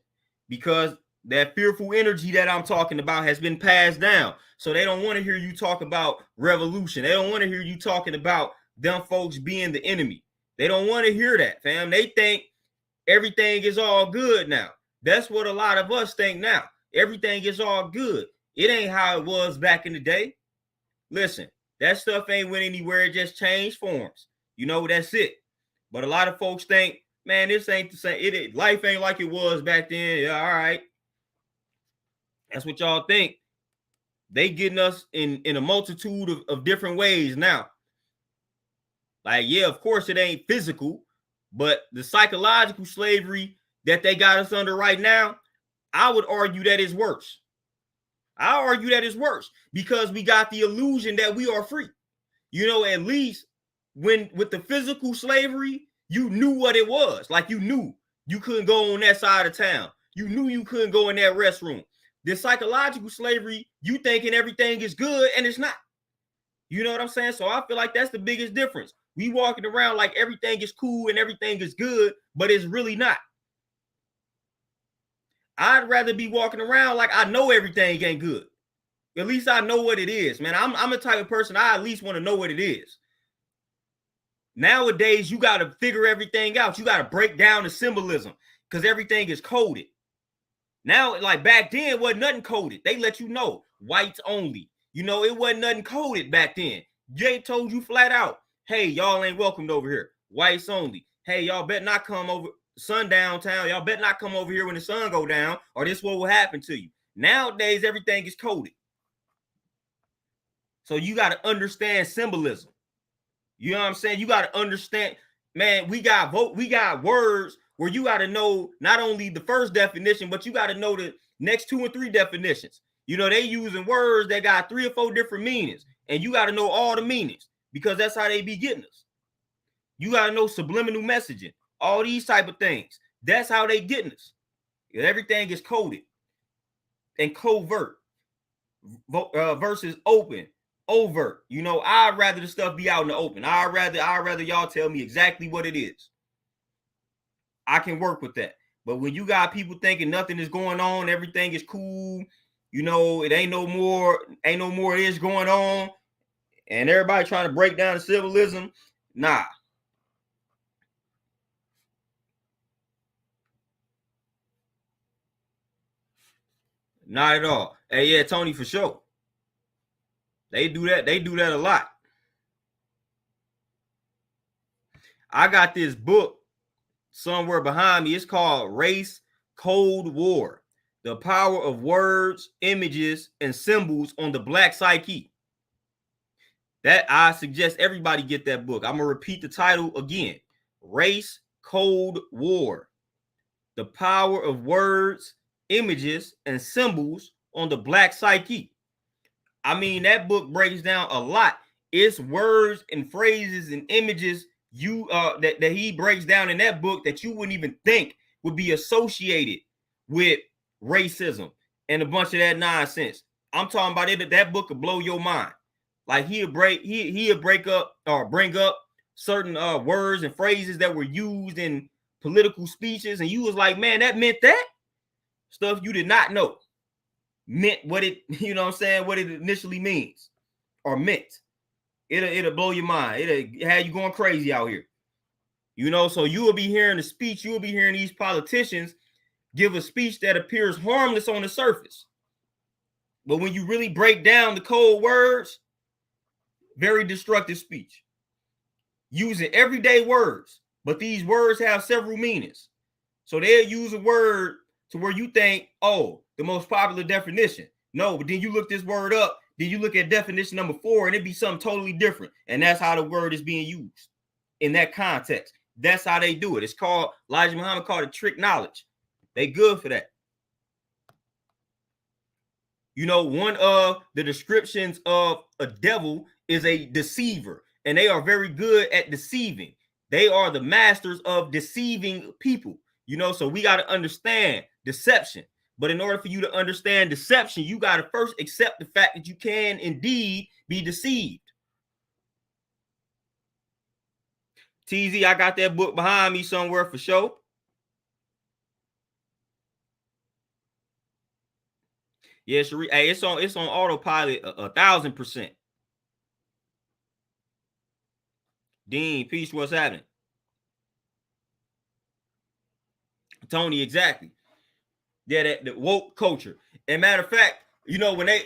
because that fearful energy that I'm talking about has been passed down. So they don't want to hear you talk about revolution. They don't want to hear you talking about them folks being the enemy. They don't want to hear that, fam. They think everything is all good now. That's what a lot of us think now. Everything is all good. It ain't how it was back in the day. Listen, that stuff ain't went anywhere. It just changed forms. That's it. But a lot of folks think, man, this ain't the same. Life ain't like it was back then. Yeah, all right. That's what y'all think. They getting us in a multitude of different ways now. Like, yeah, of course it ain't physical, but the psychological slavery that they got us under right now, I would argue that is worse. I argue that is worse because we got the illusion that we are free. At least with the physical slavery, you knew what it was. Like, you knew you couldn't go on that side of town. You knew you couldn't go in that restroom. The psychological slavery, you thinking everything is good and it's not. You know what I'm saying? So I feel like that's the biggest difference. We walking around like everything is cool and everything is good, but it's really not. I'd rather be walking around like I know everything ain't good. At least I know what it is, man. I'm the type of person, I at least want to know what it is. Nowadays, you got to figure everything out. You got to break down the symbolism because everything is coded. Now, like back then, wasn't nothing coded. They let you know, whites only. It wasn't nothing coded back then. Jay told you flat out, hey, y'all ain't welcomed over here. Whites only. Hey, y'all better not come over sundown town. Y'all better not come over here when the sun go down, or this what will happen to you. Nowadays, everything is coded. So you got to understand symbolism. You know what I'm saying? You got to understand, man, we got words where you got to know not only the first definition, but you got to know the next 2 and 3 definitions. They using words that got 3 or 4 different meanings, and you got to know all the meanings because that's how they be getting us. You got to know subliminal messaging, all these type of things. That's how they getting us. Everything is coded and covert versus open. Overt. I'd rather the stuff be out in the open. I'd rather y'all tell me exactly what it is. I can work with that. But when you got people thinking nothing is going on, everything is cool, it ain't no more of this going on, and everybody trying to break down the symbolism, nah. Not at all. Hey, yeah, Tony, for sure. They do that. They do that a lot. I got this book somewhere behind me. It's called Race Cold War: The Power of Words, Images, and Symbols on the Black Psyche. That I suggest everybody get that book. I'm gonna repeat the title again: Race Cold War: The Power of Words, Images, and Symbols on the Black Psyche. I mean, that book breaks down a lot. It's words and phrases and images that he breaks down in that book that you wouldn't even think would be associated with racism and a bunch of that nonsense. I'm talking about it. That book could blow your mind. Like he'll break up or bring up certain words and phrases that were used in political speeches, and you was like, man, that meant that stuff you did not know meant what it, you know what I'm saying, what it initially means or meant. It'll blow your mind. It'll have you going crazy out here. You know, so you will be hearing the speech, you will be hearing these politicians give a speech that appears harmless on the surface. But when you really break down the cold words, very destructive speech. Using everyday words, but these words have several meanings. So they'll use a word to where you think, oh, the most popular definition. No, but then you look this word up, then you look at definition number 4, and it'd be something totally different. And that's how the word is being used in that context. That's how they do it. It's called, Elijah Muhammad called it trick knowledge. They good for that. You know, one of the descriptions of a devil is a deceiver, and they are very good at deceiving. They are the masters of deceiving people. You know, so we got to understand deception. But in order for you to understand deception, you got to first accept the fact that you can indeed be deceived. TZ, I got that book behind me somewhere for sure. Yeah, Sheree, hey, it's on autopilot 1,000%. Dean, peace, what's happening? Tony, exactly. Yeah, that the woke culture. And matter of fact, you know, when they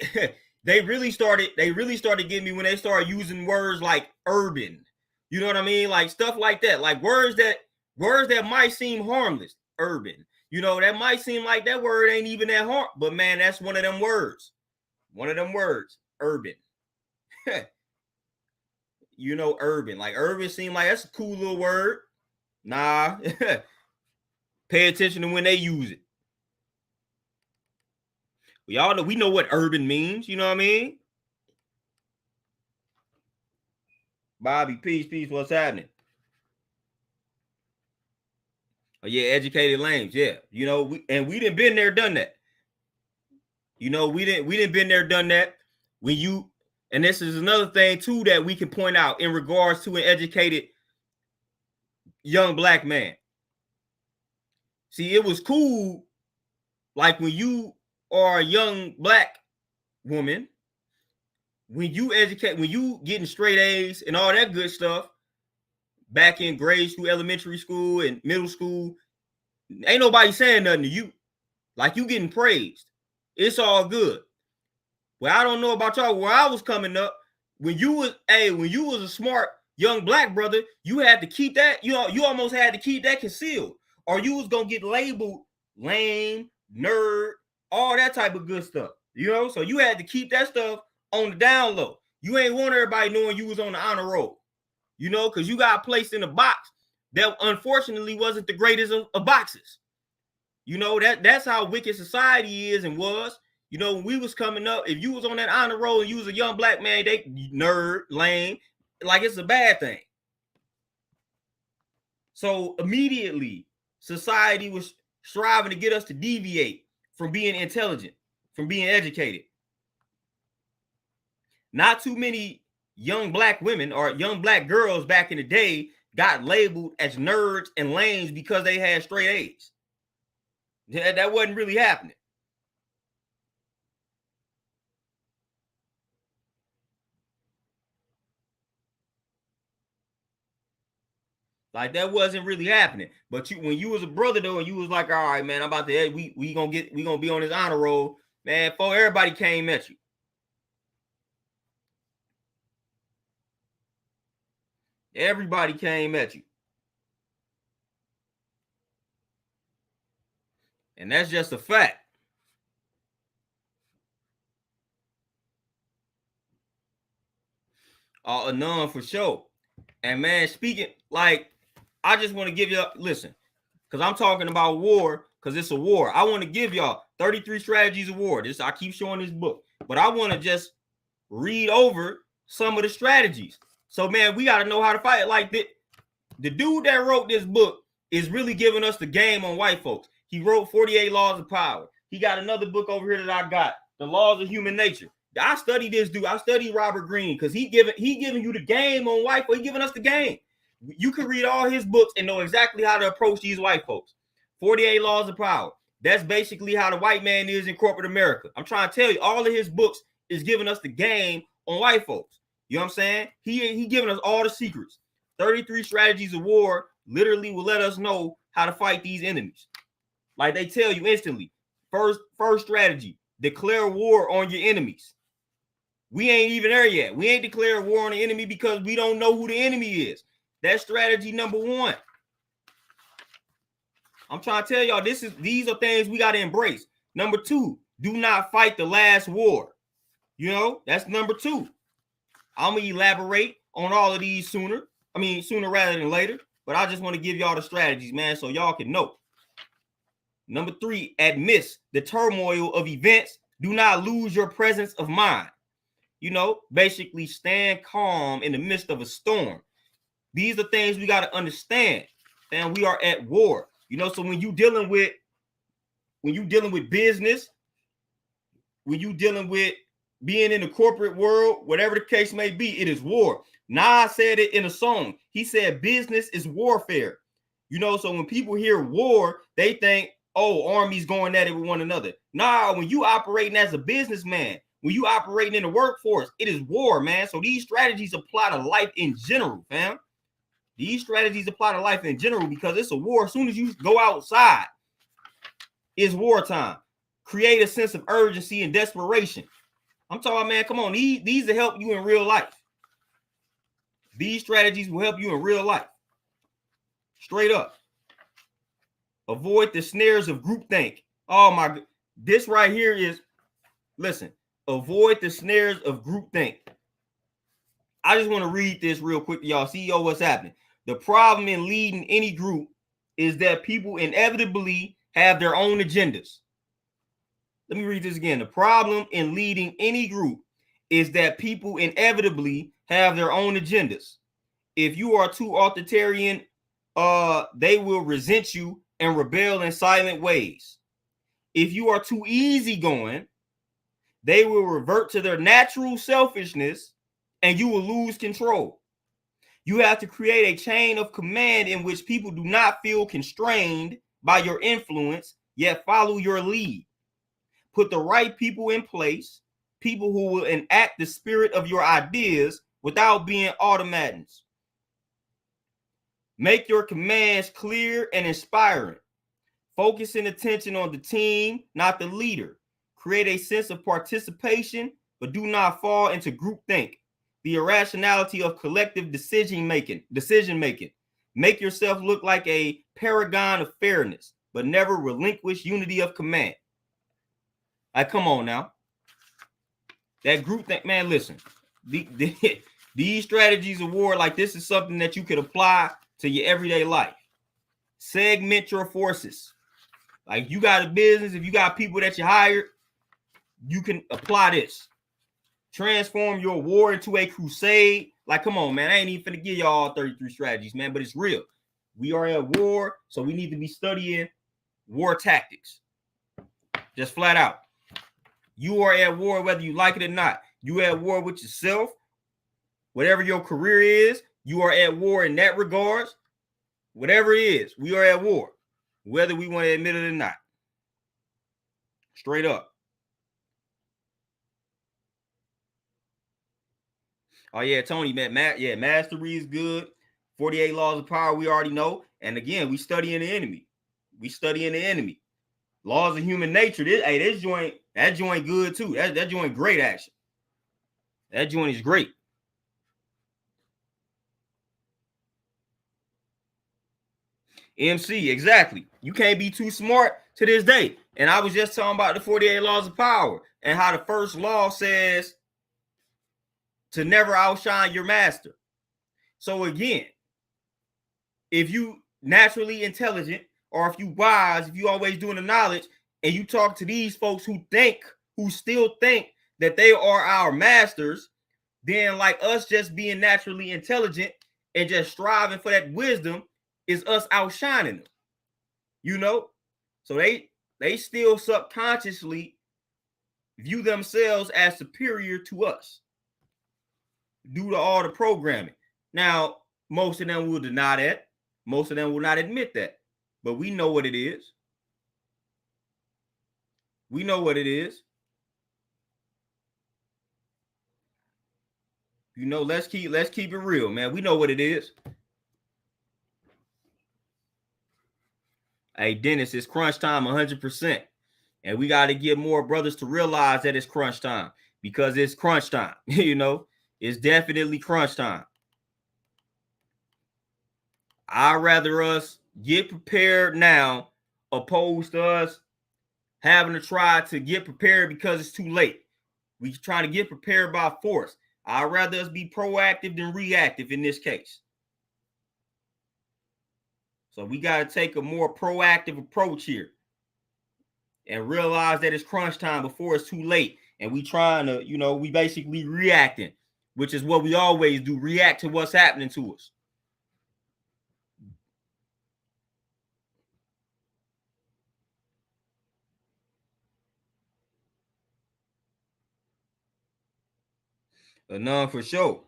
they really started getting me when they started using words like urban. You know what I mean? Like stuff like that. Like words that might seem harmless. Urban. You know, that might seem like that word ain't even that hard, but man, that's one of them words. One of them words. Urban. You know, urban. Like urban seem like that's a cool little word. Nah. Pay attention to when they use it. Y'all know, we know what urban means. You know what I mean? Bobby, peace, what's happening? Oh, yeah, educated lames. Yeah. You know, we didn't been there, done that. You know, we didn't been there, done that. When you, and this is another thing too that we can point out in regards to an educated young black man. See, it was cool, like when you are a young black woman, when you getting straight A's and all that good stuff back in grade school, elementary school, and middle school, ain't nobody saying nothing to you. Like you getting praised. It's all good. Well, I don't know about y'all. Where I was coming up, when you was a smart young black brother, you had to keep that, you almost had to keep that concealed. Or you was gonna get labeled lame, nerd, all that type of good stuff. You know, so you had to keep that stuff on the down low. You ain't want everybody knowing you was on the honor roll. You know, because you got placed in a box that unfortunately wasn't the greatest of boxes. You know, that's how wicked society is and was. You know, when we was coming up, if you was on that honor roll and you was a young black man, they nerd, lame, like it's a bad thing. So immediately, society was striving to get us to deviate from being intelligent, from being educated. Not too many young black women or young black girls back in the day got labeled as nerds and lames because they had straight A's. That wasn't really happening. Like that wasn't really happening. But when you was a brother though, and you was like, all right, man, I'm about to we gonna be on this honor roll. Man, before everybody came at you. Everybody came at you. And that's just a fact. None for sure. And man, speaking, like, I just want to give you, listen, because I'm talking about war, because it's a war. I want to give y'all 33 strategies of war. This, I keep showing this book, but I want to just read over some of the strategies. So man, we got to know how to fight. Like the dude that wrote this book is really giving us the game on white folks. He wrote 48 Laws of Power. He got another book over here that I got, The Laws of Human Nature. I study this dude. I study Robert Greene because he giving you the game on white folks. He giving us the game. You can read all his books and know exactly how to approach these white folks. 48 Laws of Power. That's basically how the white man is in corporate America. I'm trying to tell you, all of his books is giving us the game on white folks. You know what I'm saying? He giving us all the secrets. 33 strategies of war literally will let us know how to fight these enemies. Like they tell you instantly. First strategy, declare war on your enemies. We ain't even there yet. We ain't declared war on the enemy because we don't know who the enemy is. That's strategy number one. I'm trying to tell y'all, these are things we got to embrace. Number two, do not fight the last war. You know, that's number two. I'm going to elaborate on all of these sooner rather than later. But I just want to give y'all the strategies, man, so y'all can know. Number three, amidst the turmoil of events, do not lose your presence of mind. You know, basically stand calm in the midst of a storm. These are things we got to understand. And we are at war. You know, so when you dealing with business, when you dealing with being in the corporate world, whatever the case may be, it is war. Nas said it in a song. He said business is warfare. You know, so when people hear war, they think, oh, armies going at it with one another. Nah, when you operating as a businessman, when you operating in the workforce, it is war, man. So these strategies apply to life in general, fam. These strategies apply to life in general because it's a war. As soon as you go outside, it's wartime. Create a sense of urgency and desperation. I'm talking, man, come on. These will help you in real life. These strategies will help you in real life. Straight up. Avoid the snares of groupthink. Oh, my. This right here is, listen, avoid the snares of groupthink. I just want to read this real quick to y'all. See what's happening. The problem in leading any group is that people inevitably have their own agendas. Let me read this again. The problem in leading any group is that people inevitably have their own agendas. If you are too authoritarian, they will resent you and rebel in silent ways. If you are too easygoing, they will revert to their natural selfishness and you will lose control. You have to create a chain of command in which people do not feel constrained by your influence, yet follow your lead. Put the right people in place, people who will enact the spirit of your ideas without being automatons. Make your commands clear and inspiring. Focusing attention on the team, not the leader. Create a sense of participation, but do not fall into groupthink. The irrationality of collective decision making. Make yourself look like a paragon of fairness, but never relinquish unity of command. Like, come on now. That groupthink, man, listen. These strategies of war, like this is something that you could apply to your everyday life. Segment your forces. Like you got a business, if you got people that you hired, you can apply this. Transform your war into a crusade. Like, come on, man. I ain't even finna give y'all 33 strategies, man, but it's real. We are at war, so we need to be studying war tactics. Just flat out. You are at war whether you like it or not. You are at war with yourself. Whatever your career is, you are at war in that regards. Whatever it is, we are at war, whether we want to admit it or not. Straight up. Oh, yeah, Tony, man. Mastery is good. 48 Laws of Power, we already know. And again, we studying the enemy. Laws of human nature. This joint, that joint good too. That joint great action. That joint is great. MC, exactly. You can't be too smart to this day. And I was just talking about the 48 laws of power and how the first law says to never outshine your master. So again, if you naturally intelligent, or if you wise, if you always doing the knowledge, and you talk to these folks who still think that they are our masters, then like us just being naturally intelligent and just striving for that wisdom is us outshining them. You know? So they still subconsciously view themselves as superior to us due to all the programming. Now, most of them will deny that. Most of them will not admit that. But we know what it is. We know what it is. You know, let's keep it real, man. We know what it is. Hey, Dennis, it's crunch time 100%. And we got to get more brothers to realize that it's crunch time, because it's crunch time. You know, it's definitely crunch time. I'd rather us get prepared now opposed to us having to try to get prepared because it's too late. We trying to get prepared by force. I'd rather us be proactive than reactive in this case. So we got to take a more proactive approach here and realize that it's crunch time before it's too late. And we trying to, you know, we basically reacting, which is what we always do, react to what's happening to us. None for sure.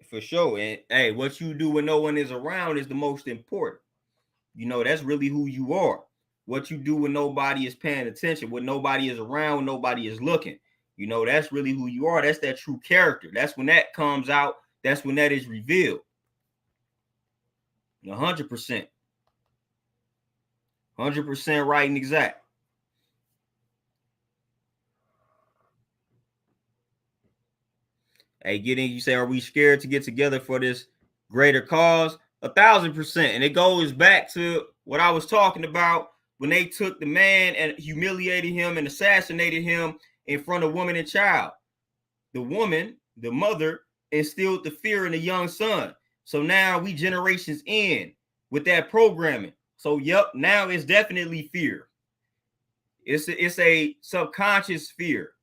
For sure. And hey, what you do when no one is around is the most important. You know, that's really who you are. What you do when nobody is paying attention, when nobody is around, when nobody is looking. You know, that's really who you are. That's that true character. That's when that comes out. That's when that is revealed. 100%. 100% right and exact. Hey, you say, are we scared to get together for this greater cause? 1,000%. And it goes back to what I was talking about when they took the man and humiliated him and assassinated him in front of woman and child. The woman, the mother, instilled the fear in the young son. So now we generations in with that programming. So yep, now it's definitely fear. It's a subconscious fear.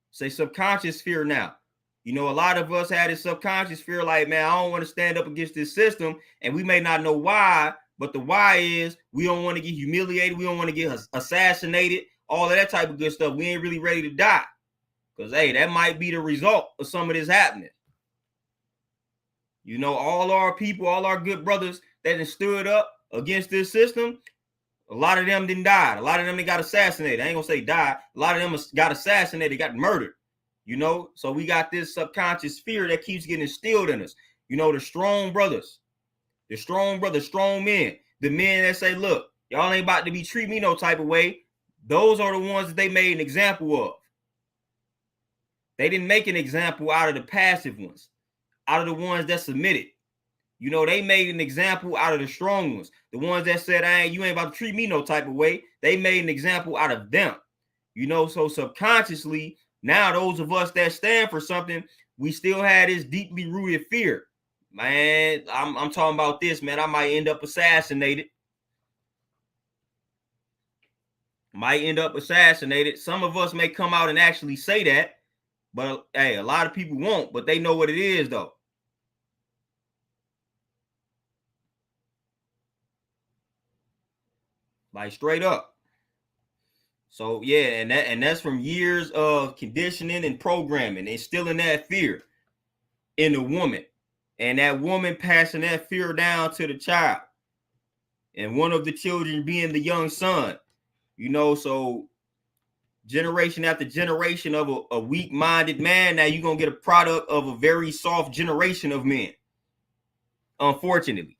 It's a subconscious fear now. You know, a lot of us had a subconscious fear like, man, I don't want to stand up against this system. And we may not know why, but the why is we don't want to get humiliated. We don't want to get assassinated, all of that type of good stuff. We ain't really ready to die. Because, hey, that might be the result of some of this happening. You know, all our people, all our good brothers that have stood up against this system, a lot of them didn't die. A lot of them they got assassinated. I ain't going to say died. A lot of them got assassinated, got murdered. You know, so we got this subconscious fear that keeps getting instilled in us. You know, the strong brothers, strong men, the men that say, look, y'all ain't about to be treating me no type of way. Those are the ones that they made an example of. They didn't make an example out of the passive ones, out of the ones that submitted. You know, they made an example out of the strong ones. The ones that said, you ain't about to treat me no type of way. They made an example out of them. You know, so subconsciously, now those of us that stand for something, we still had this deeply rooted fear. Man, I'm talking about this, man. I might end up assassinated. Some of us may come out and actually say that, but hey, a lot of people won't, but they know what it is though. Like straight up. So yeah, and that's from years of conditioning and programming, instilling that fear in the woman, and that woman passing that fear down to the child, and one of the children being the young son. You know, so generation after generation of a weak-minded man, now you're gonna get a product of a very soft generation of men, unfortunately.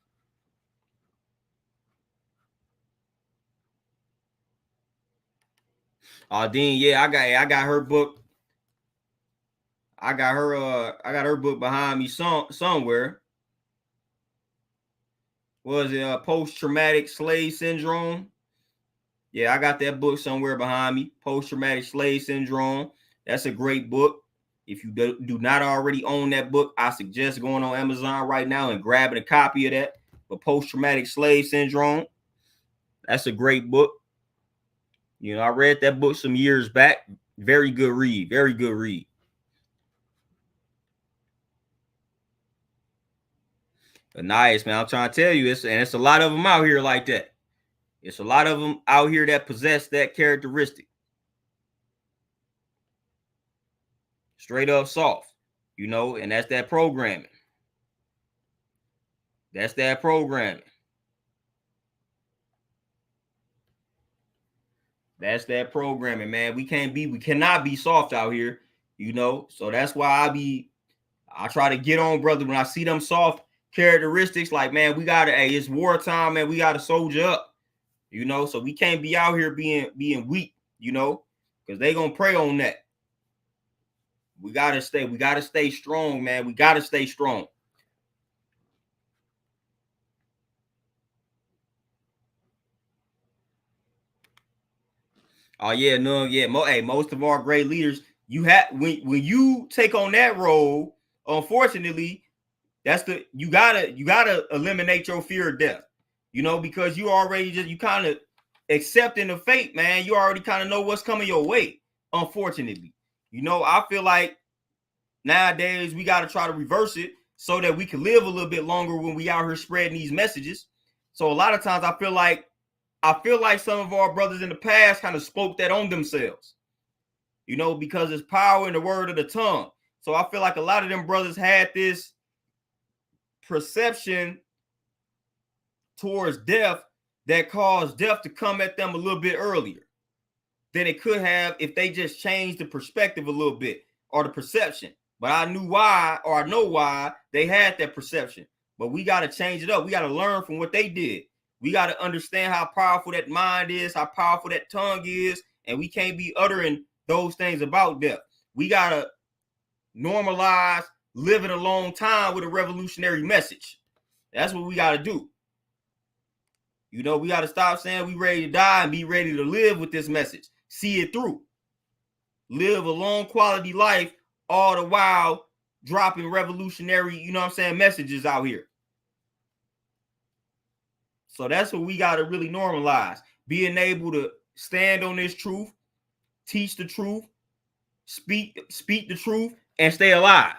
Dean, yeah, I got her book. I got her book behind me somewhere. Was it post-traumatic slave syndrome? Yeah, I got that book somewhere behind me. Post-traumatic slave syndrome. That's a great book. If you do not already own that book, I suggest going on Amazon right now and grabbing a copy of that. But post-traumatic slave syndrome, that's a great book. You know, I read that book some years back. Very good read. Very good read. But nice, man. I'm trying to tell you, it's a lot of them out here like that. It's a lot of them out here that possess that characteristic. Straight up soft, you know, and that's that programming. That's that programming. That's that programming, man. We cannot be soft out here, you know. So that's why I try to get on, brother, when I see them soft characteristics, like, man, we gotta, hey, it's wartime, man. We gotta soldier up, you know. So we can't be out here being weak, you know, because they gonna prey on that. We gotta stay strong, man. We gotta stay strong. Oh yeah, no, yeah. Hey, most of our great leaders, you have when you take on that role, unfortunately, you gotta eliminate your fear of death. You know, because you kind of accepting the fate, man. You already kind of know what's coming your way. Unfortunately, you know, I feel like nowadays we got to try to reverse it so that we can live a little bit longer when we out here spreading these messages. So a lot of times I feel like some of our brothers in the past kind of spoke that on themselves, you know, because there's power in the word of the tongue. So I feel like a lot of them brothers had this perception towards death that caused death to come at them a little bit earlier than it could have if they just changed the perspective a little bit or the perception. But I knew why, or I know why they had that perception. But we got to change it up. We got to learn from what they did. We got to understand how powerful that mind is, how powerful that tongue is, and we can't be uttering those things about death. We got to normalize living a long time with a revolutionary message. That's what we got to do. You know, we got to stop saying we ready to die and be ready to live with this message. See it through. Live a long quality life, all the while dropping revolutionary, you know what I'm saying, messages out here. So that's what we got to really normalize. Being able to stand on this truth, teach the truth, speak the truth, and stay alive.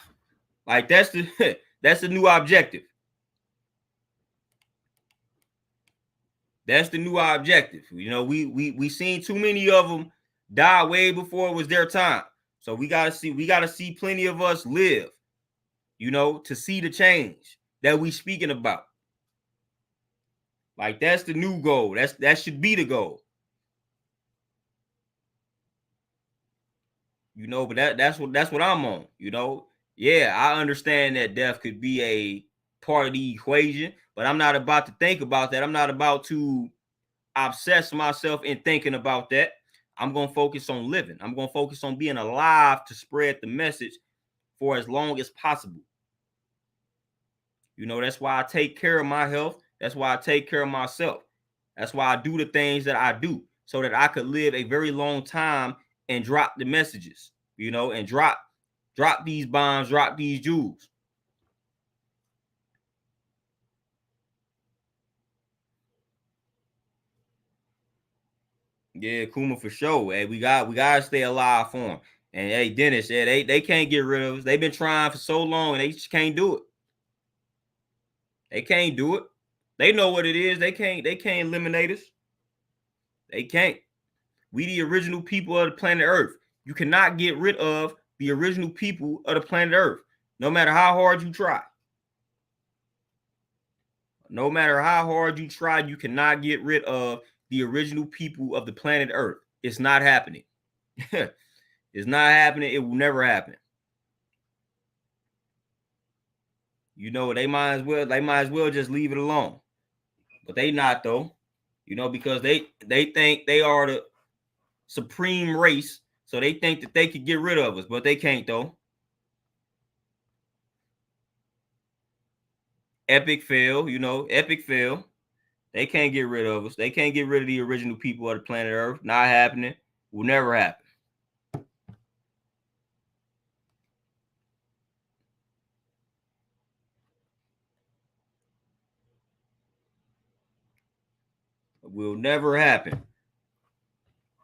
Like that's the that's the new objective. That's the new objective. You know, we seen too many of them die way before it was their time. So we gotta see plenty of us live, you know, to see the change that we speaking about. Like that's the new goal. That should be the goal. You know, but that's what I'm on, you know. Yeah, I understand that death could be a part of the equation, but I'm not about to think about that. I'm not about to obsess myself in thinking about that. I'm going to focus on living. I'm going to focus on being alive to spread the message for as long as possible. You know, that's why I take care of my health. That's why I take care of myself. That's why I do the things that I do so that I could live a very long time and drop the messages, you know, and drop these bombs, drop these jewels. Yeah, Kuma for sure. Hey, we gotta stay alive for them. And hey, Dennis, yeah, they can't get rid of us. They've been trying for so long and they just can't do it. They can't do it. They know what it is. They can't eliminate us. They can't. We the original people of the planet Earth. You cannot get rid of the original people of the planet Earth, no matter how hard you try. No matter how hard you try, you cannot get rid of the original people of the planet Earth. It's not happening. It's not happening. It will never happen. You know, they might as well just leave it alone. But they not though. You know, because they think they are supreme race, so they think that they could get rid of us, but they can't though. Epic fail, epic fail. They can't get rid of us. They can't get rid of the original people of the planet Earth. Not happening. Will never happen. Will never happen.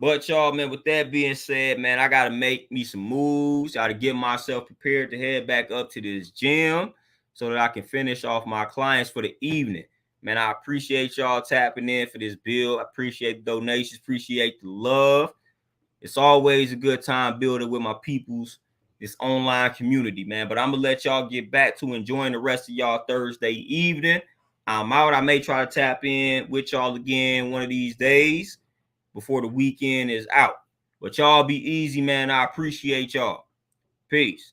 But y'all, man, with that being said, man, I gotta make me some moves. I gotta get myself prepared to head back up to this gym so that I can finish off my clients for the evening. Man, I appreciate y'all tapping in for this build. I appreciate the donations, appreciate the love. It's always a good time building with my peoples, this online community, man. But I'm gonna let y'all get back to enjoying the rest of y'all Thursday evening. I'm out. I may try to tap in with y'all again one of these days before the weekend is out. But y'all be easy, man. I appreciate y'all. Peace.